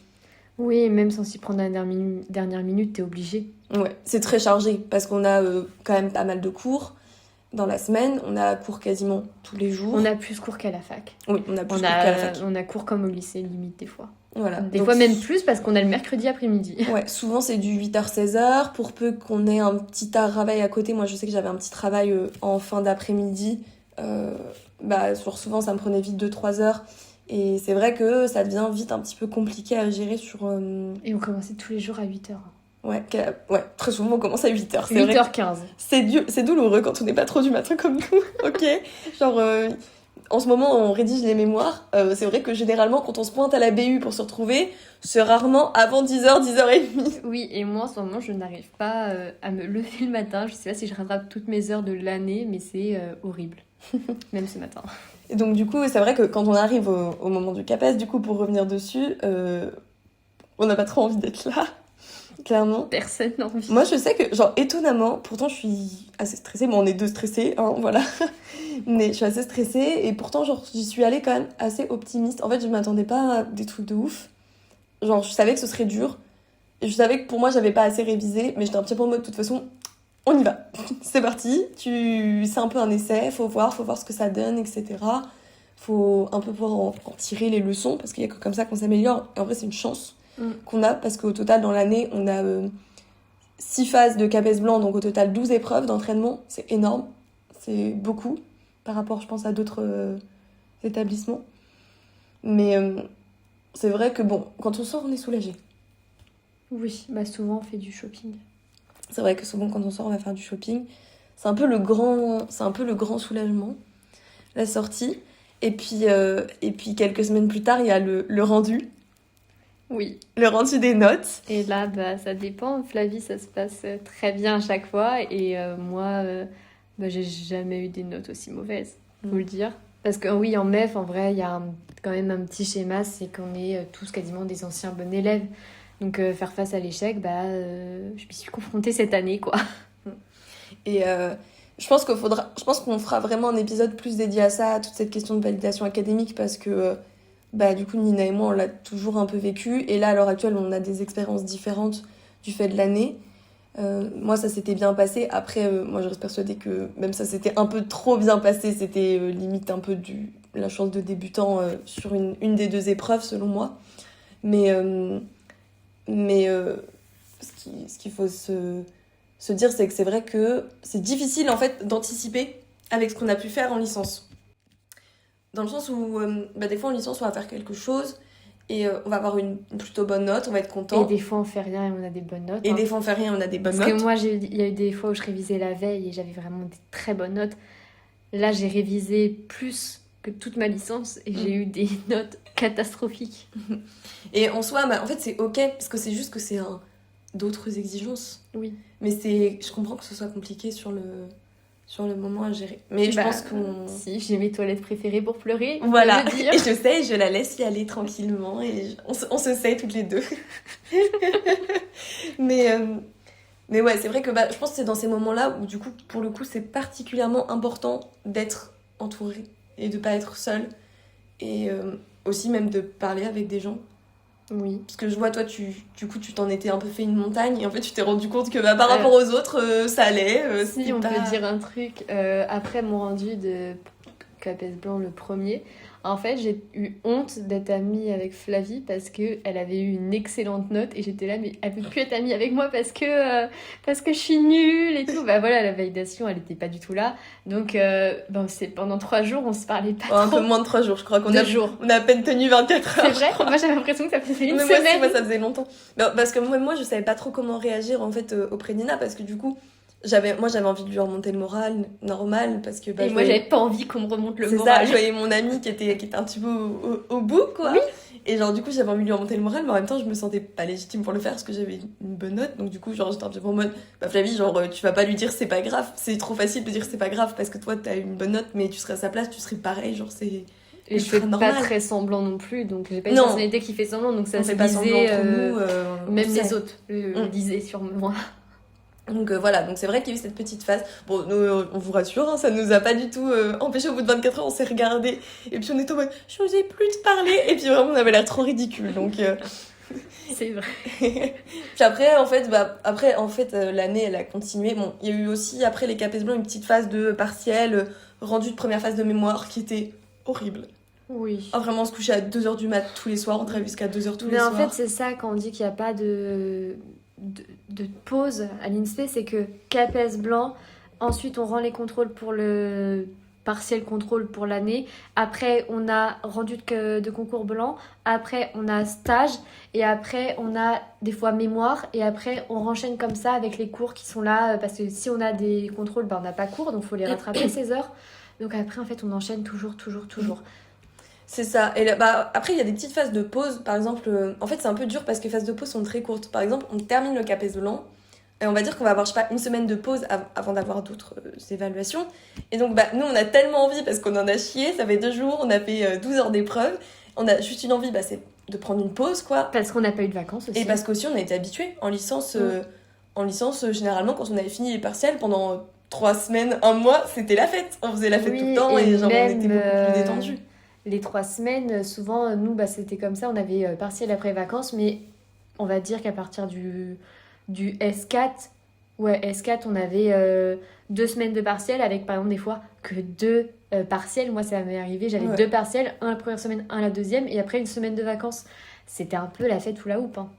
Oui, même sans s'y prendre à la dernière minute, t'es obligé. Ouais, c'est très chargé, parce qu'on a quand même pas mal de cours dans la semaine. On a cours quasiment tous les jours. On a plus cours qu'à la fac. Oui, on a plus cours qu'à la fac. On a cours comme au lycée, limite, des fois. Voilà. Des fois même plus, parce qu'on a le mercredi après-midi. Ouais, souvent c'est du 8h-16h, pour peu qu'on ait un petit travail à côté. Moi, je sais que j'avais un petit travail en fin d'après-midi. Souvent, ça me prenait vite 2-3 heures. Et c'est vrai que ça devient vite un petit peu compliqué à gérer sur... Et on commençait tous les jours à 8h. Ouais, très souvent on commence à 8h. 8h15. C'est douloureux quand on n'est pas trop du matin comme nous, ok. Genre, en ce moment on rédige les mémoires. C'est vrai que généralement quand on se pointe à la BU pour se retrouver, c'est rarement avant 10h, 10h30. Oui, et moi en ce moment je n'arrive pas à me lever le matin. Je sais pas si je rattrape toutes mes heures de l'année, mais c'est horrible. Même ce matin. Et donc du coup, c'est vrai que quand on arrive au moment du CAPES, du coup pour revenir dessus, on n'a pas trop envie d'être là. Clairement. Personne n'a envie. Moi, je sais que, genre, étonnamment, pourtant, je suis assez stressée. Bon, on est deux stressés, hein, voilà. Mais je suis assez stressée. Et pourtant, genre, j'y suis allée quand même assez optimiste. En fait, je m'attendais pas à des trucs de ouf. Genre, je savais que ce serait dur. Et je savais que pour moi, j'avais pas assez révisé. Mais j'étais un petit peu en mode, de toute façon, on y va. C'est parti. C'est un peu un essai. Faut voir ce que ça donne, etc. Faut un peu pouvoir en tirer les leçons. Parce qu'il y a que comme ça qu'on s'améliore. Et en vrai, c'est une chance qu'on a, parce qu'au total dans l'année on a 6 phases de CAPES blanc, donc au total 12 épreuves d'entraînement. C'est énorme, c'est beaucoup par rapport je pense à d'autres établissements, mais c'est vrai que bon, quand on sort on est soulagé. Oui, souvent on fait du shopping. C'est vrai que souvent quand on sort on va faire du shopping, c'est un peu le grand soulagement, la sortie. Et puis quelques semaines plus tard il y a le rendu. Oui. Le rendu des notes. Et là, ça dépend. Flavie, ça se passe très bien à chaque fois. Et moi, j'ai jamais eu des notes aussi mauvaises, faut le dire. Parce que oui, en MEF, en vrai, il y a quand même un petit schéma, c'est qu'on est tous quasiment des anciens bons élèves. Donc faire face à l'échec, je m'y suis confrontée cette année, quoi. Et je pense qu'on fera vraiment un épisode plus dédié à ça, à toute cette question de validation académique, parce que... du coup, Nina et moi, on l'a toujours un peu vécu. Et là, à l'heure actuelle, on a des expériences différentes du fait de l'année. Moi, ça s'était bien passé. Après, moi, je reste persuadée que même ça s'était un peu trop bien passé. C'était limite un peu la chance de débutant sur une des deux épreuves, selon moi. Mais ce qu'il faut se dire, c'est que c'est vrai que c'est difficile, en fait, d'anticiper avec ce qu'on a pu faire en licence. Dans le sens où, des fois en licence, on va faire quelque chose et on va avoir une plutôt bonne note, on va être content. Et des fois, on fait rien et on a des bonnes notes. Et des fois, on fait rien et on a des bonnes notes. Parce que moi, il y a eu des fois où je révisais la veille et j'avais vraiment des très bonnes notes. Là, j'ai révisé plus que toute ma licence et j'ai eu des notes catastrophiques. Et en soi, en fait, c'est ok, parce que c'est juste que c'est d'autres exigences. Oui. Mais je comprends que ce soit compliqué sur le moment à gérer. Mais je pense qu'on... Si, j'ai mes toilettes préférées pour pleurer. Voilà, et je sais, je la laisse y aller tranquillement et on se sait toutes les deux. Mais ouais, c'est vrai que je pense que c'est dans ces moments-là où du coup, pour le coup, c'est particulièrement important d'être entouré et de pas être seul. Et aussi même de parler avec des gens. Oui. Parce que je vois, toi, tu t'en étais un peu fait une montagne et en fait, tu t'es rendu compte que par rapport aux autres, ça allait. Si, on peut dire un truc. Après mon rendu de CAPES blanc, le premier, En fait, j'ai eu honte d'être amie avec Flavie parce que elle avait eu une excellente note et j'étais là, mais elle peut plus être amie avec moi parce que je suis nulle et tout. Bah voilà, la validation, elle était pas du tout là. Donc, bon, c'est pendant 3 jours, on se parlait pas Un trop. peu moins de 3 jours, je crois qu'on 2 jours. on a à peine tenu 24 heures. C'est vrai? Moi, j'avais l'impression que ça faisait une Mais semaine. moi, ça faisait longtemps. Non, parce que moi, je savais pas trop comment réagir en fait auprès de Nina parce que du coup, j'avais envie de lui remonter le moral normal parce que bah, Et moi, j'avais pas envie qu'on me remonte le c'est moral. ça, je voyais mon ami qui était un petit peu au bout quoi. Oui. Et genre du coup, j'avais envie de lui remonter le moral mais en même temps, je me sentais pas légitime pour le faire parce que j'avais une bonne note. Donc du coup, genre j'étais un petit peu en mode bah Flavie, genre tu vas pas lui dire c'est pas grave, c'est trop facile de dire c'est pas grave parce que toi t'as une bonne note mais tu serais à sa place, tu serais pareil, genre c'est Et je fais normal. pas très semblant non plus, donc j'ai pas une Non. personnalité qui fait semblant, donc ça On se fait pas semblant disait, entre nous, on même sait. les autres le disaient sur moi. Donc voilà, donc c'est vrai qu'il y a eu cette petite phase. Bon, nous, on vous rassure, hein, ça nous a pas du tout empêché. Au bout de 24 heures, on s'est regardé et puis on était en mode je n'osais plus te parler et puis vraiment on avait l'air trop ridicule. Donc C'est vrai. puis après en fait l'année elle a continué. Bon, il y a eu aussi après les CAPES blancs une petite phase de partiel rendu de première phase de mémoire qui était horrible. Oui. Ah, vraiment on se couchait à 2h du mat tous les soirs, on travaillait jusqu'à 2h tous les Mais soirs. en fait, c'est ça quand on dit qu'il n'y a pas de pause à l'INSPE, c'est que CAPES blanc, ensuite on rend les contrôles pour le partiel contrôle pour l'année, après on a rendu de concours blanc, après on a stage, et après on a des fois mémoire, et après on renchaîne comme ça avec les cours qui sont là, parce que si on a des contrôles, ben on n'a pas cours, donc il faut les rattraper ces heures. Donc après en fait on enchaîne toujours. C'est ça. Et là, bah, après, il y a des petites phases de pause. Par exemple, en fait, c'est un peu dur parce que les phases de pause sont très courtes. Par exemple, on termine le CAPES blanc et on va dire qu'on va avoir, je sais pas, une semaine de pause avant d'avoir d'autres évaluations. Et donc, bah, nous, on a tellement envie parce qu'on en a chié. Ça fait 2 jours, on a fait 12 heures d'épreuve. On a juste une envie, bah, c'est de prendre une pause, quoi. Parce qu'on n'a pas eu de vacances aussi. Et parce qu'aussi, on a été habitués. En licence, généralement, quand on avait fini les partiels, pendant 3 semaines, 1 mois, c'était la fête. On faisait la fête tout le temps et genre, on était beaucoup plus détendus. Les 3 semaines, souvent, nous, bah, c'était comme ça. On avait partiel après vacances, mais on va dire qu'à partir du S4, S4, on avait 2 semaines de partiel avec, par exemple, des fois que 2 partiels. Moi, ça m'est arrivé, j'avais 2 partiels, un la première semaine, un la deuxième, et après une semaine de vacances. C'était un peu la fête ou la houppe. Hein.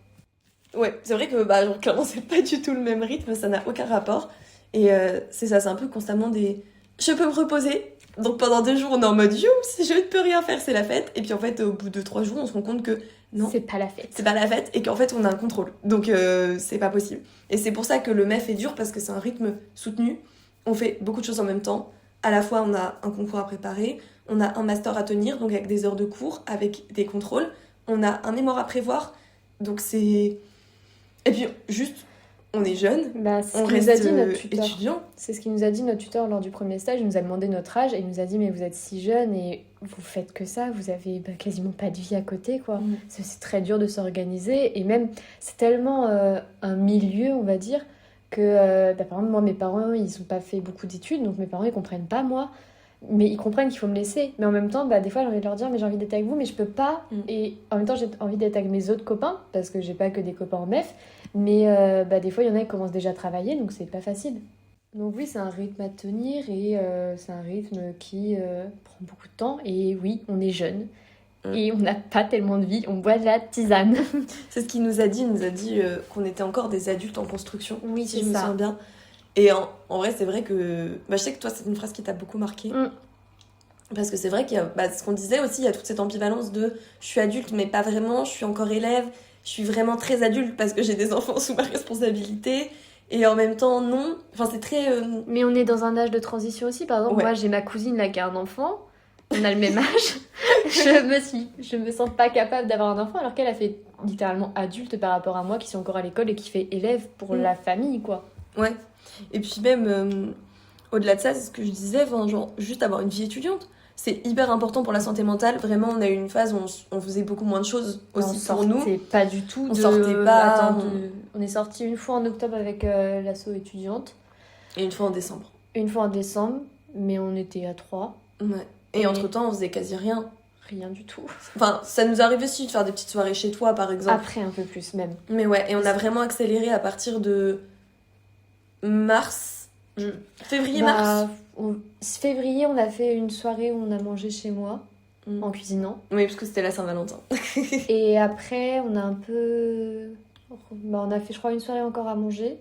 Ouais, c'est vrai que bah, genre, clairement, c'est pas du tout le même rythme, ça n'a aucun rapport. Et c'est ça, c'est un peu constamment des... Je peux me reposer. Donc pendant 2 jours, on est en mode, you, si je ne peux rien faire, c'est la fête. Et puis en fait, au bout de 3 jours, on se rend compte que non, c'est pas la fête. C'est pas la fête et qu'en fait, on a un contrôle. Donc c'est pas possible. Et c'est pour ça que le MEF est dur parce que c'est un rythme soutenu. On fait beaucoup de choses en même temps. À la fois, on a un concours à préparer, on a un master à tenir, donc avec des heures de cours, avec des contrôles. On a un mémoire à prévoir. Donc c'est... Et puis juste... On est jeune, bah, c'est on ce que nous a reste dit notre tuteur. étudiant. C'est ce qu'il nous a dit notre tuteur lors du premier stage. Il nous a demandé notre âge et il nous a dit mais vous êtes si jeune et vous faites que ça, vous avez quasiment pas de vie à côté quoi. C'est très dur de s'organiser et même c'est tellement un milieu on va dire que par exemple moi mes parents ils ont pas fait beaucoup d'études donc mes parents ils comprennent pas moi. Mais ils comprennent qu'il faut me laisser. Mais en même temps, des fois, j'ai envie de leur dire, mais j'ai envie d'être avec vous, mais je peux pas. Et en même temps, j'ai envie d'être avec mes autres copains, parce que j'ai pas que des copains en MEF. Mais des fois, il y en a qui commencent déjà à travailler, donc c'est pas facile. Donc oui, c'est un rythme à tenir, et c'est un rythme qui prend beaucoup de temps. Et oui, on est jeune. Et on n'a pas tellement de vie, on boit de la tisane. C'est ce qu'il nous a dit. Il nous a dit qu'on était encore des adultes en construction. Oui, si c'est je me ça. sens bien. Et en vrai, c'est vrai que... Bah, je sais que toi, c'est une phrase qui t'a beaucoup marqué. Parce que c'est vrai qu'il y a... ce qu'on disait aussi, il y a toute cette ambivalence de je suis adulte, mais pas vraiment, je suis encore élève, je suis vraiment très adulte parce que j'ai des enfants sous ma responsabilité. Et en même temps, non. Enfin, c'est très... Mais on est dans un âge de transition aussi. Par exemple, moi, j'ai ma cousine là qui a un enfant. On a le même âge. Je me sens pas capable d'avoir un enfant alors qu'elle a fait littéralement adulte par rapport à moi qui suis encore à l'école et qui fait élève pour la famille, quoi. Ouais. Et puis même, au-delà de ça, c'est ce que je disais, genre, juste avoir une vie étudiante. C'est hyper important pour la santé mentale. Vraiment, on a eu une phase où on faisait beaucoup moins de choses aussi pour nous. On sortait pas du tout. On sortait pas. On est sorti une fois en octobre avec l'asso étudiante. Et une fois en décembre. Une fois en décembre, mais on était à 3. Ouais. Et entre-temps, on faisait quasi rien. Rien du tout. Enfin, ça nous arrive aussi de faire des petites soirées chez toi, par exemple. Après, un peu plus même. Mais ouais, et on a vraiment accéléré à partir de mars. Février, mars. Février, on a fait une soirée où on a mangé chez moi. en cuisinant. Oui, parce que c'était la Saint-Valentin. Et après, on a un peu... on a fait, je crois, une soirée encore à manger,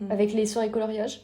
avec les soirées coloriage.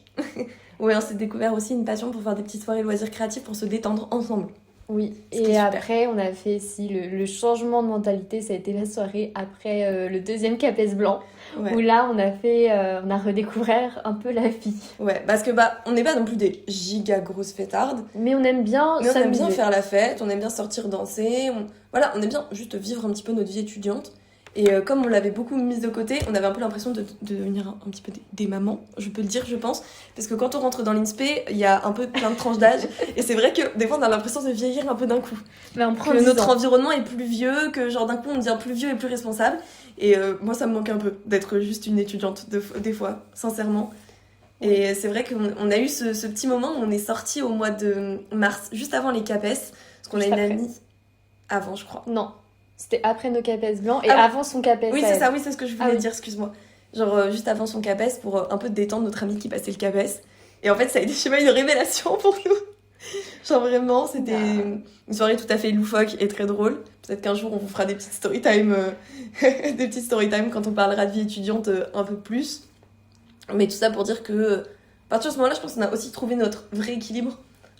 Ouais, on s'est découvert aussi une passion pour faire des petites soirées loisirs créatifs pour se détendre ensemble. Oui, C'était et super. après, on a fait si le changement de mentalité, ça a été la soirée après le deuxième Capes Blanc, où Ouais. là, on a redécouvert un peu la vie. Ouais, parce que on n'est pas non plus des giga grosses fêtardes, Mais on aime bien mais on aime bien s'amuser. faire la fête, on aime bien sortir danser, voilà, on aime bien juste vivre un petit peu notre vie étudiante. Et comme on l'avait beaucoup mise de côté, on avait un peu l'impression de devenir un petit peu des mamans, je peux le dire, je pense. Parce que quand on rentre dans l'INSPE, il y a un peu plein de tranches d'âge. Et c'est vrai que des fois, on a l'impression de vieillir un peu d'un coup. Mais on prend Que 10 notre ans. environnement est plus vieux, que genre d'un coup, on devient plus vieux et plus responsable. Et moi, ça me manque un peu d'être juste une étudiante, des fois, sincèrement. Et c'est vrai qu'on a eu ce petit moment où on est sorti au mois de mars, juste avant les CAPES. Parce qu'on a Juste une après. amie avant, je crois. Non, c'était après nos Capes Blancs et Ah oui. avant son Capes. Oui, à c'est elle. ça, oui, c'est ce que je voulais Ah oui. dire, excuse-moi. Genre juste avant son CAPES pour un peu détendre notre amie qui passait le CAPES. Et en fait, ça a été, je sais pas, une révélation pour nous. Genre vraiment, c'était une soirée tout à fait loufoque et très drôle. Peut-être qu'un jour, on vous fera des petites story time, des petites story time quand on parlera de vie étudiante un peu plus. Mais tout ça pour dire que, à partir de ce moment-là, je pense qu'on a aussi trouvé notre vrai équilibre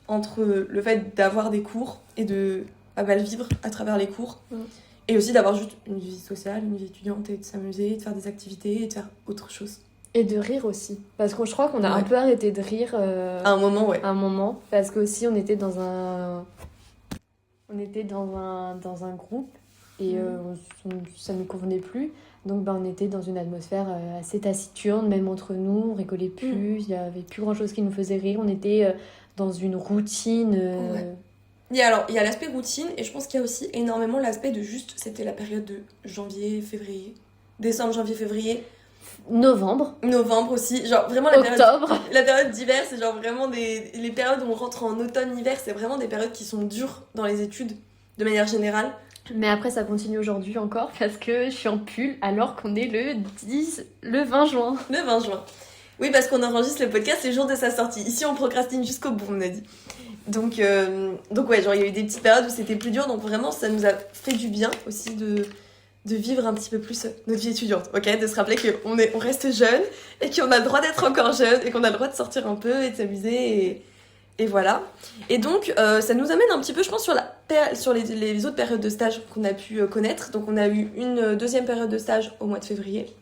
entre le fait d'avoir des cours et de pas mal vivre à travers les cours. Et aussi d'avoir juste une vie sociale, une vie étudiante et de s'amuser, de faire des activités et de faire autre chose. Et de rire aussi. Parce que je crois qu'on a Ouais. un peu arrêté de rire À un moment, ouais. à un moment. Parce qu'aussi, on était dans un... On était dans un groupe et ça ne nous convenait plus. Donc on était dans une atmosphère assez taciturne, même entre nous, on rigolait plus, il n'y avait plus grand-chose qui nous faisait rire. On était dans une routine... Ouais. Il y a l'aspect routine et je pense qu'il y a aussi énormément l'aspect de juste, c'était la période de janvier, février, décembre, janvier, février, Novembre, novembre aussi, genre vraiment octobre. la période d'hiver, c'est genre vraiment les périodes où on rentre en automne-hiver, c'est vraiment des périodes qui sont dures dans les études de manière générale. Mais après, ça continue aujourd'hui encore parce que je suis en pull alors qu'on est le 20 juin. Le 20 juin. Oui, parce qu'on enregistre le podcast le jour de sa sortie. Ici, on procrastine jusqu'au bout, on a dit. Donc ouais, genre il y a eu des petites périodes où c'était plus dur, donc vraiment ça nous a fait du bien aussi de vivre un petit peu plus notre vie étudiante, ok, de se rappeler on reste jeune et qu'on a le droit d'être encore jeune et qu'on a le droit de sortir un peu et de s'amuser et voilà. Et donc ça nous amène un petit peu, je pense, sur les autres périodes de stage qu'on a pu connaître. Donc on a eu une deuxième période de stage au mois de février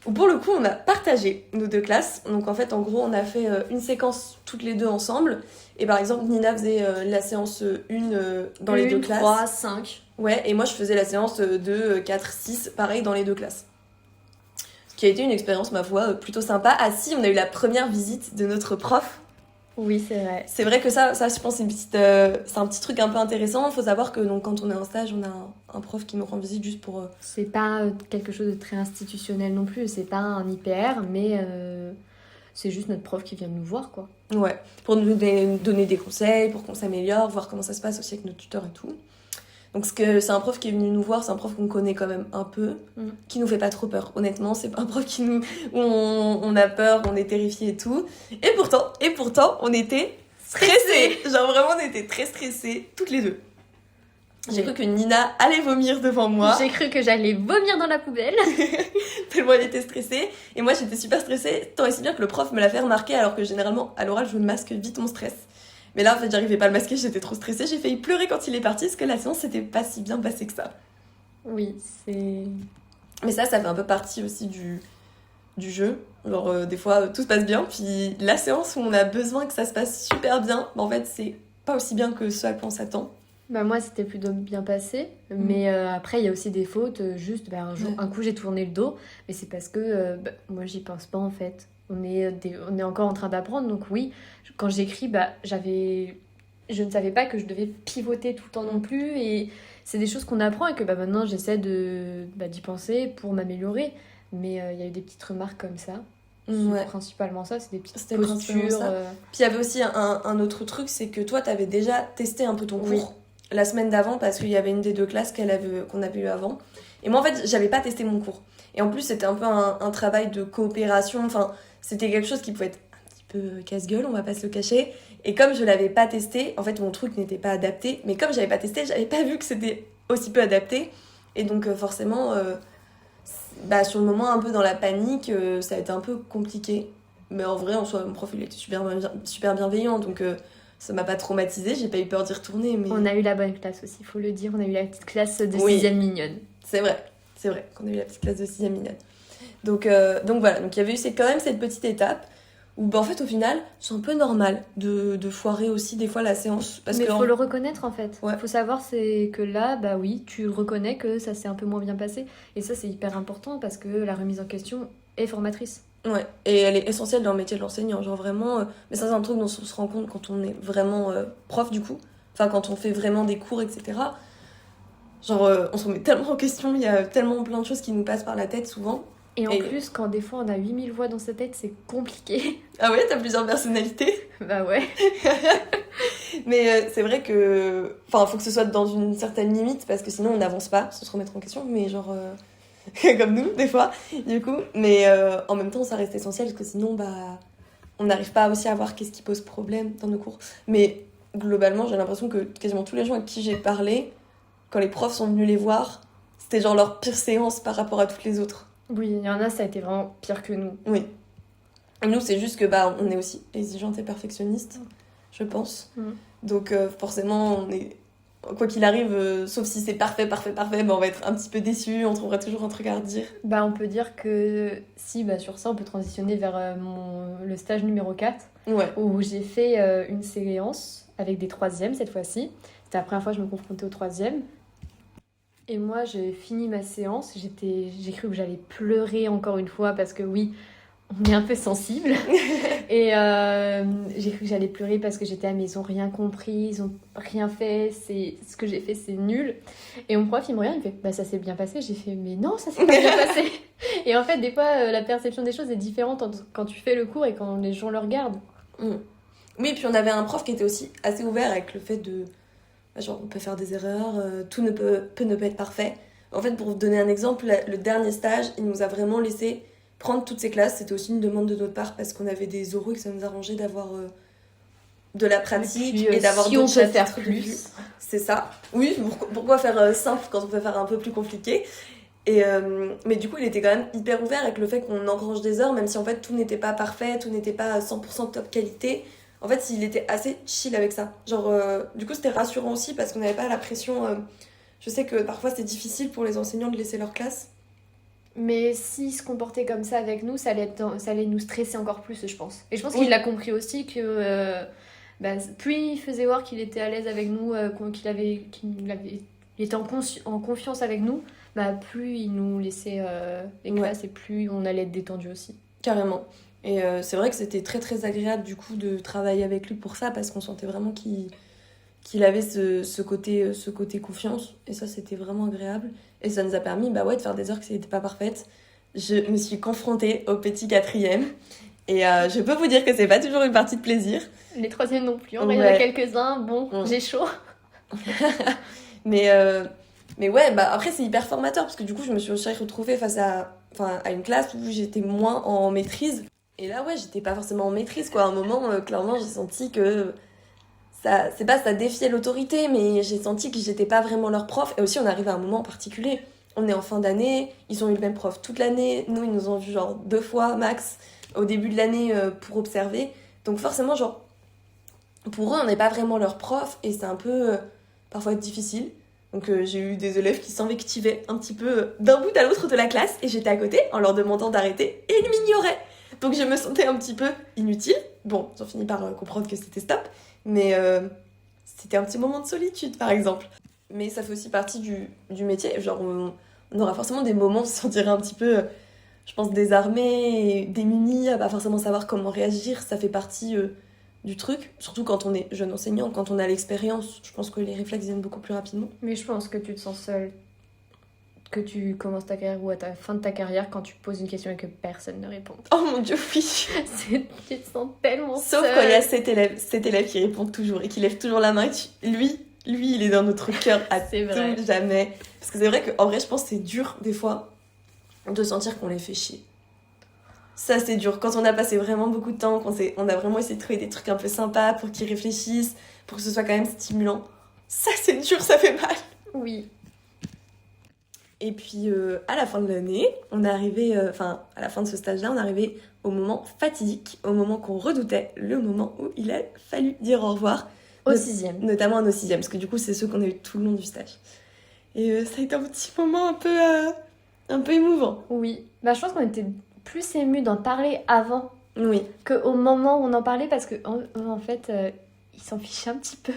où pour le coup on a partagé nos deux classes. Donc en fait en gros on a fait une séquence toutes les deux ensemble. Et par exemple, Nina faisait la séance 1 dans les deux classes. 3, 5. Ouais, et moi je faisais la séance 2, 4, 6, pareil dans les deux classes. Ce qui a été une expérience, ma foi, plutôt sympa. Ah si, on a eu la première visite de notre prof. Oui, c'est vrai. C'est vrai que ça je pense, c'est un petit truc un peu intéressant. Il faut savoir que donc, quand on est en stage, on a un prof qui nous rend visite juste pour... C'est pas quelque chose de très institutionnel non plus. C'est pas un IPR, mais c'est juste notre prof qui vient nous voir, quoi. Ouais, pour nous donner des conseils, pour qu'on s'améliore, voir comment ça se passe aussi avec notre tuteur et tout. Donc c'est un prof qui est venu nous voir, c'est un prof qu'on connaît quand même un peu, qui nous fait pas trop peur. Honnêtement, c'est pas un prof où on a peur, on est terrifié et tout. Et pourtant, on était stressés. Genre vraiment, on était très stressés, toutes les deux. J'ai cru que Nina allait vomir devant moi. J'ai cru que j'allais vomir dans la poubelle. Tellement elle était stressée. Et moi, j'étais super stressée, tant et si bien que le prof me l'a fait remarquer, alors que généralement, à l'oral, je masque vite mon stress. Mais là, en fait, j'arrivais pas à le masquer, j'étais trop stressée. J'ai failli pleurer quand il est parti, parce que la séance s'était pas si bien passée que ça. Oui, c'est... Mais ça fait un peu partie aussi du jeu. Genre, des fois, tout se passe bien, puis la séance où on a besoin que ça se passe super bien, en fait, c'est pas aussi bien que ce à quoi on s'attend. Bah moi, c'était plutôt bien passé. Mais après, il y a aussi des fautes. Juste, un coup, j'ai tourné le dos. Mais c'est parce que moi, j'y pense pas, en fait. On est encore en train d'apprendre. Donc oui, quand j'écris, je ne savais pas que je devais pivoter tout le temps non plus. Et c'est des choses qu'on apprend et que maintenant, j'essaie d'y penser pour m'améliorer. Mais il y a eu des petites remarques comme ça. Ouais. C'est principalement ça, c'est des petites C'était postures. Puis il y avait aussi un autre truc, c'est que toi, t'avais déjà testé un peu ton cours la semaine d'avant, parce qu'il y avait une des deux classes qu'on avait eu avant. Et moi, en fait, j'avais pas testé mon cours. Et en plus, c'était un peu un travail de coopération. Enfin, c'était quelque chose qui pouvait être un petit peu casse-gueule, on va pas se le cacher. Et comme je l'avais pas testé, en fait mon truc n'était pas adapté, mais comme j'avais pas testé, j'avais pas vu que c'était aussi peu adapté. Et donc forcément, sur le moment un peu dans la panique, ça a été un peu compliqué. Mais en vrai, en soi, mon prof il était super bienveillant, donc ça m'a pas traumatisée, j'ai pas eu peur d'y retourner. Mais... On a eu la bonne classe aussi, faut le dire, on a eu la petite classe de Oui. 6e mignonne. C'est vrai qu'on a eu la petite classe de 6e mignonne. Donc voilà, donc il y avait eu quand même cette petite étape où en fait au final c'est un peu normal de foirer aussi des fois la séance. Parce mais que faut le reconnaître en fait. Ouais. Faut savoir c'est que là, bah oui, tu reconnais que ça s'est un peu moins bien passé. Et ça c'est hyper important parce que la remise en question est formatrice. Ouais, et elle est essentielle dans le métier de l'enseignant, genre vraiment... mais ça c'est un truc dont on se rend compte quand on est vraiment prof du coup. Enfin quand on fait vraiment des cours, etc. Genre on se remet tellement en question, il y a tellement plein de choses qui nous passent par la tête souvent. Et en plus, quand des fois on a 8000 voix dans sa tête, c'est compliqué. Ah ouais, t'as plusieurs personnalités? Bah ouais. Mais c'est vrai que... Enfin, faut que ce soit dans une certaine limite, parce que sinon on n'avance pas, sans se remettre en question, mais genre... comme nous, des fois, du coup. Mais en même temps, ça reste essentiel, parce que sinon, on n'arrive pas aussi à voir qu'est-ce qui pose problème dans nos cours. Mais globalement, j'ai l'impression que quasiment tous les gens à qui j'ai parlé, quand les profs sont venus les voir, c'était genre leur pire séance par rapport à toutes les autres. Oui, il y en a, ça a été vraiment pire que nous. Oui. Et nous, c'est juste que on est aussi exigeantes et perfectionnistes, je pense. Donc forcément, on est... Quoi qu'il arrive, sauf si c'est parfait, on va être un petit peu déçus, on trouvera toujours un truc à redire. On peut dire que si, sur ça, on peut transitionner vers le stage numéro 4, ouais. Où j'ai fait une séance avec des 3e cette fois-ci. C'était la première fois que je me confrontais aux 3e. Et moi, j'ai fini ma séance, j'ai cru que j'allais pleurer encore une fois parce que oui, on est un peu sensible. Et j'ai cru que j'allais pleurer parce que j'étais à la maison, rien compris, ils ont rien fait, ce que j'ai fait c'est nul. Et mon prof il me regarde, il me fait ça s'est bien passé. J'ai fait mais non, ça s'est pas bien passé. Et en fait des fois la perception des choses est différente quand tu fais le cours et quand les gens le regardent. Oui, puis on avait un prof qui était aussi assez ouvert avec le fait de genre on peut faire des erreurs, tout ne peut ne pas être parfait. En fait, pour vous donner un exemple, le dernier stage il nous a vraiment laissé prendre toutes ces classes. C'était aussi une demande de notre part parce qu'on avait des oraux et que ça nous arrangeait d'avoir de la pratique et d'avoir si d'autres on peut faire chapitres plus. C'est ça. Oui, pourquoi faire simple quand on peut faire un peu plus compliqué. Et mais du coup, il était quand même hyper ouvert avec le fait qu'on engrange des heures, même si en fait tout n'était pas parfait, tout n'était pas 100% top qualité. En fait, il était assez chill avec ça. Genre, du coup, c'était rassurant aussi parce qu'on n'avait pas la pression. Je sais que parfois c'est difficile pour les enseignants de laisser leur classe. Mais s'il se comportait comme ça avec nous, ça allait nous stresser encore plus, je pense. Et je pense qu'il l'a compris aussi que plus il faisait voir qu'il était à l'aise avec nous, qu'il était en confiance avec nous, plus il nous laissait les classes et plus on allait être détendu aussi. Carrément. Et c'est vrai que c'était très très agréable du coup de travailler avec lui pour ça parce qu'on sentait vraiment qu'il avait ce côté confiance et ça c'était vraiment agréable et ça nous a permis de faire des heures qui n'étaient pas parfaites. Je me suis confrontée au petit 4e et je peux vous dire que c'est pas toujours une partie de plaisir. Les 3e non plus, il y en a quelques-uns, j'ai chaud. mais ouais, après c'est hyper formateur parce que du coup je me suis aussi retrouvée face à une classe où j'étais moins en maîtrise et là j'étais pas forcément en maîtrise quoi. À un moment clairement j'ai senti que ça défiait l'autorité, mais j'ai senti que j'étais pas vraiment leur prof. Et aussi, on arrive à un moment en particulier. On est en fin d'année, ils ont eu le même prof toute l'année. Nous, ils nous ont vu genre 2 fois max au début de l'année pour observer. Donc forcément, genre, pour eux, on n'est pas vraiment leur prof et c'est un peu parfois difficile. Donc j'ai eu des élèves qui s'invectivaient un petit peu d'un bout à l'autre de la classe et j'étais à côté en leur demandant d'arrêter et ils m'ignoraient. Donc je me sentais un petit peu inutile. Bon, ils ont fini par comprendre que c'était stop. Mais c'était un petit moment de solitude, par exemple. Mais ça fait aussi partie du métier. Genre, on aura forcément des moments où on se sentirait un petit peu, je pense, désarmé et démuni, à pas forcément savoir comment réagir. Ça fait partie du truc. Surtout quand on est jeune enseignant, quand on a l'expérience. Je pense que les réflexes viennent beaucoup plus rapidement. Mais je pense que tu te sens seule. Que tu commences ta carrière ou à ta fin de ta carrière quand tu poses une question et que personne ne répond. Oh mon Dieu, oui. Tu te sens tellement Sauf seule. quand il y a cet élève qui répond toujours et qui lève toujours la main. Lui, il est dans notre cœur à tout jamais. Parce que c'est vrai qu'en vrai, je pense que c'est dur, des fois, de sentir qu'on les fait chier. Ça, c'est dur. Quand on a passé vraiment beaucoup de temps, on a vraiment essayé de trouver des trucs un peu sympas pour qu'ils réfléchissent, pour que ce soit quand même stimulant. Ça, c'est dur, ça fait mal. Oui. Et puis, à la fin de l'année, on est arrivé... à la fin de ce stage-là, on est arrivé au moment fatidique, au moment qu'on redoutait, le moment où il a fallu dire au revoir. Au 6e. Notamment à nos 6e, parce que du coup, c'est ceux qu'on a eu tout le long du stage. Et ça a été un petit moment un peu émouvant. Oui. Bah, je pense qu'on était plus émus d'en parler avant Oui. qu'au moment où on en parlait, parce que en fait, ils s'en fichaient un petit peu.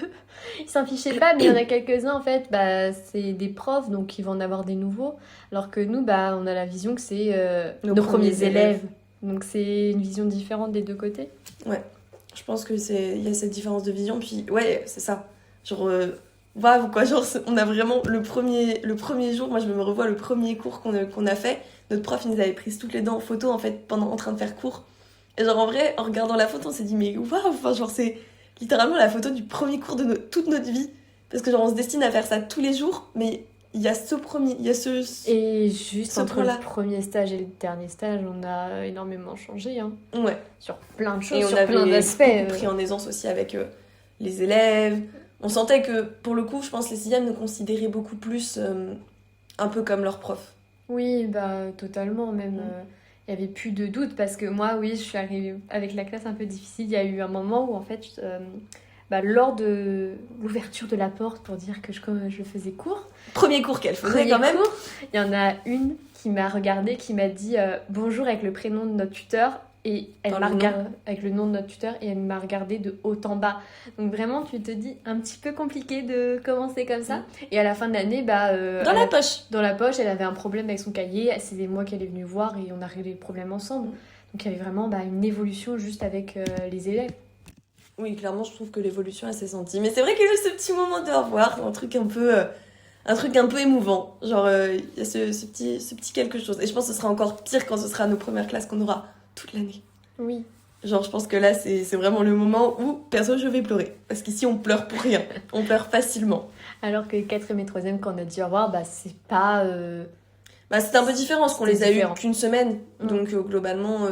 Ils s'en fichaient pas, mais il y en a quelques-uns, en fait, bah, c'est des profs, donc ils vont en avoir des nouveaux. Alors que nous, bah, on a la vision que c'est nos premiers élèves. Donc c'est une vision différente des deux côtés. Ouais. Je pense que il y a cette différence de vision, puis ouais, c'est ça. Genre, waouh, quoi, genre, on a vraiment le premier jour, moi je me revois le premier cours qu'on a fait, notre prof il nous avait prises toutes les dents en photo en fait, en train de faire cours. Et genre en vrai, en regardant la photo, on s'est dit, mais waouh, enfin genre c'est littéralement la photo du premier cours de toute notre vie. Parce que genre on se destine à faire ça tous les jours, mais il y a ce... Et juste ce entre point-là. le premier stage et le dernier stage, on a énormément changé, hein. Ouais. Sur plein de choses, Et on sur avait plein d'aspects. beaucoup pris en aisance aussi avec les élèves. On sentait que, pour le coup, je pense que les 6e nous considéraient beaucoup plus un peu comme leurs profs. Oui, bah totalement, même. Il n'y avait plus de doute parce que moi, oui, je suis arrivée avec la classe un peu difficile. Il y a eu un moment où, en fait, lors de l'ouverture de la porte pour dire que je faisais cours, Premier cours qu'elle faisait premier quand même. cours, il y en a une qui m'a regardée, qui m'a dit bonjour avec le prénom de notre tuteur. Et elle Dans m'a le nom. regardé avec le nom de notre tuteur et elle m'a regardé de haut en bas. Donc vraiment, tu te dis un petit peu compliqué de commencer comme ça. Et à la fin de l'année, Dans la poche. dans la poche, elle avait un problème avec son cahier. C'est moi qui elle est venue voir et on a réglé le problème ensemble. Donc il y avait vraiment une évolution juste avec les élèves. Oui, clairement, je trouve que l'évolution, elle s'est sentie. Mais c'est vrai qu'il y a eu ce petit moment de revoir, un truc un peu émouvant. Genre, il y a ce petit quelque chose. Et je pense que ce sera encore pire quand ce sera nos premières classes qu'on aura toute l'année. Oui. Genre, je pense que là, c'est vraiment le moment où, perso, je vais pleurer. Parce qu'ici, on pleure pour rien. On pleure facilement. Alors que 4e et 3e, quand on a dit au revoir, c'est pas... C'était un peu différent, parce qu'on les a eu différent. qu'une semaine. Donc, globalement,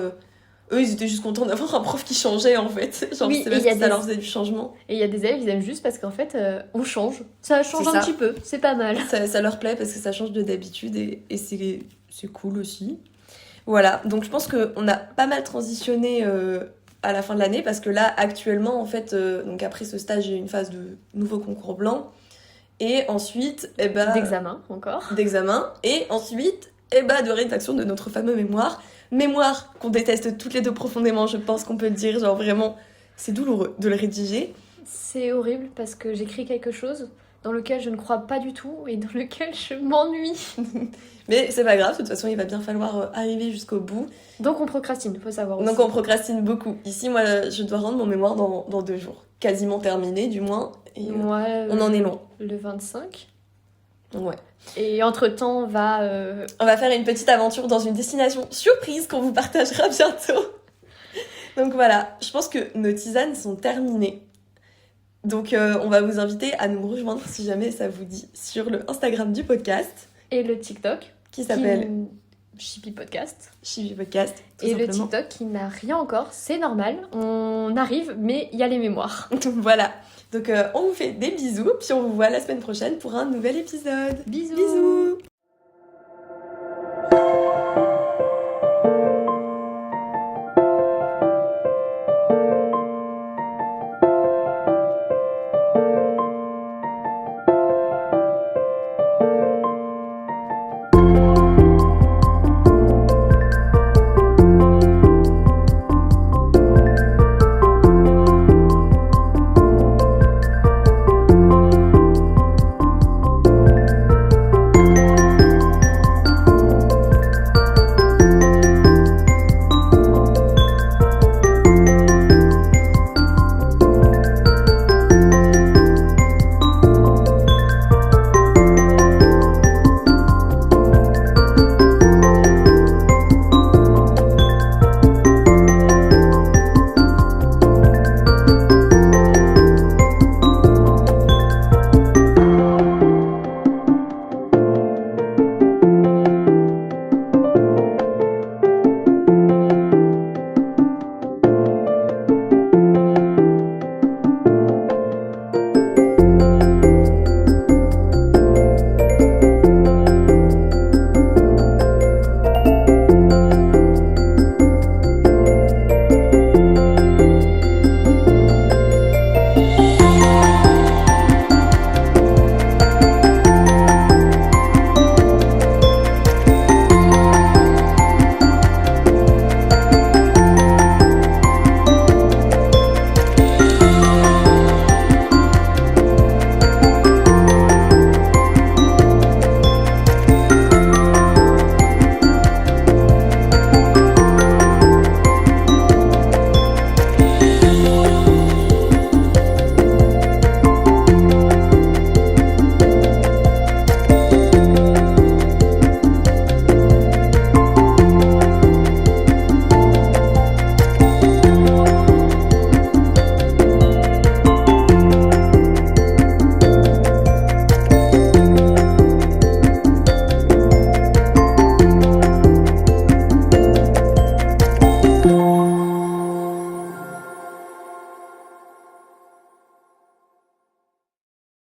eux, ils étaient juste contents d'avoir un prof qui changeait, en fait. Genre, Oui, c'est et parce il y a que ça des- leur faisait du changement. Et il y a des élèves, ils aiment juste parce qu'en fait, on change. Ça change C'est un ça. petit peu, c'est pas mal. Ça leur plaît parce que ça change de d'habitude et c'est cool aussi. Voilà, donc je pense qu'on a pas mal transitionné à la fin de l'année parce que là, actuellement, en fait, donc après ce stage, j'ai une phase de nouveau concours blanc et ensuite, D'examen, encore. d'examen et ensuite, de rédaction de notre fameux mémoire. Mémoire qu'on déteste toutes les deux profondément, je pense qu'on peut le dire. Genre vraiment, c'est douloureux de le rédiger. C'est horrible parce que j'écris quelque chose dans lequel je ne crois pas du tout et dans lequel je m'ennuie. Mais c'est pas grave, de toute façon, il va bien falloir arriver jusqu'au bout. Donc on procrastine, faut savoir aussi. Donc on procrastine beaucoup. Ici, moi, je dois rendre mon mémoire dans 2 jours. Quasiment terminé, du moins. Et Moi, on en est loin. Le 25. Ouais. Et entre-temps, on va... On va faire une petite aventure dans une destination surprise qu'on vous partagera bientôt. Donc voilà, je pense que nos tisanes sont terminées. Donc on va vous inviter à nous rejoindre si jamais ça vous dit sur le Instagram du podcast Et le TikTok. qui s'appelle Chippy Podcast. Chibi Podcast. tout Et le simplement. TikTok qui n'a rien encore, c'est normal. On arrive, mais il y a les mémoires. Voilà. Donc on vous fait des bisous, puis on vous voit la semaine prochaine pour un nouvel épisode. Bisous. Bisous.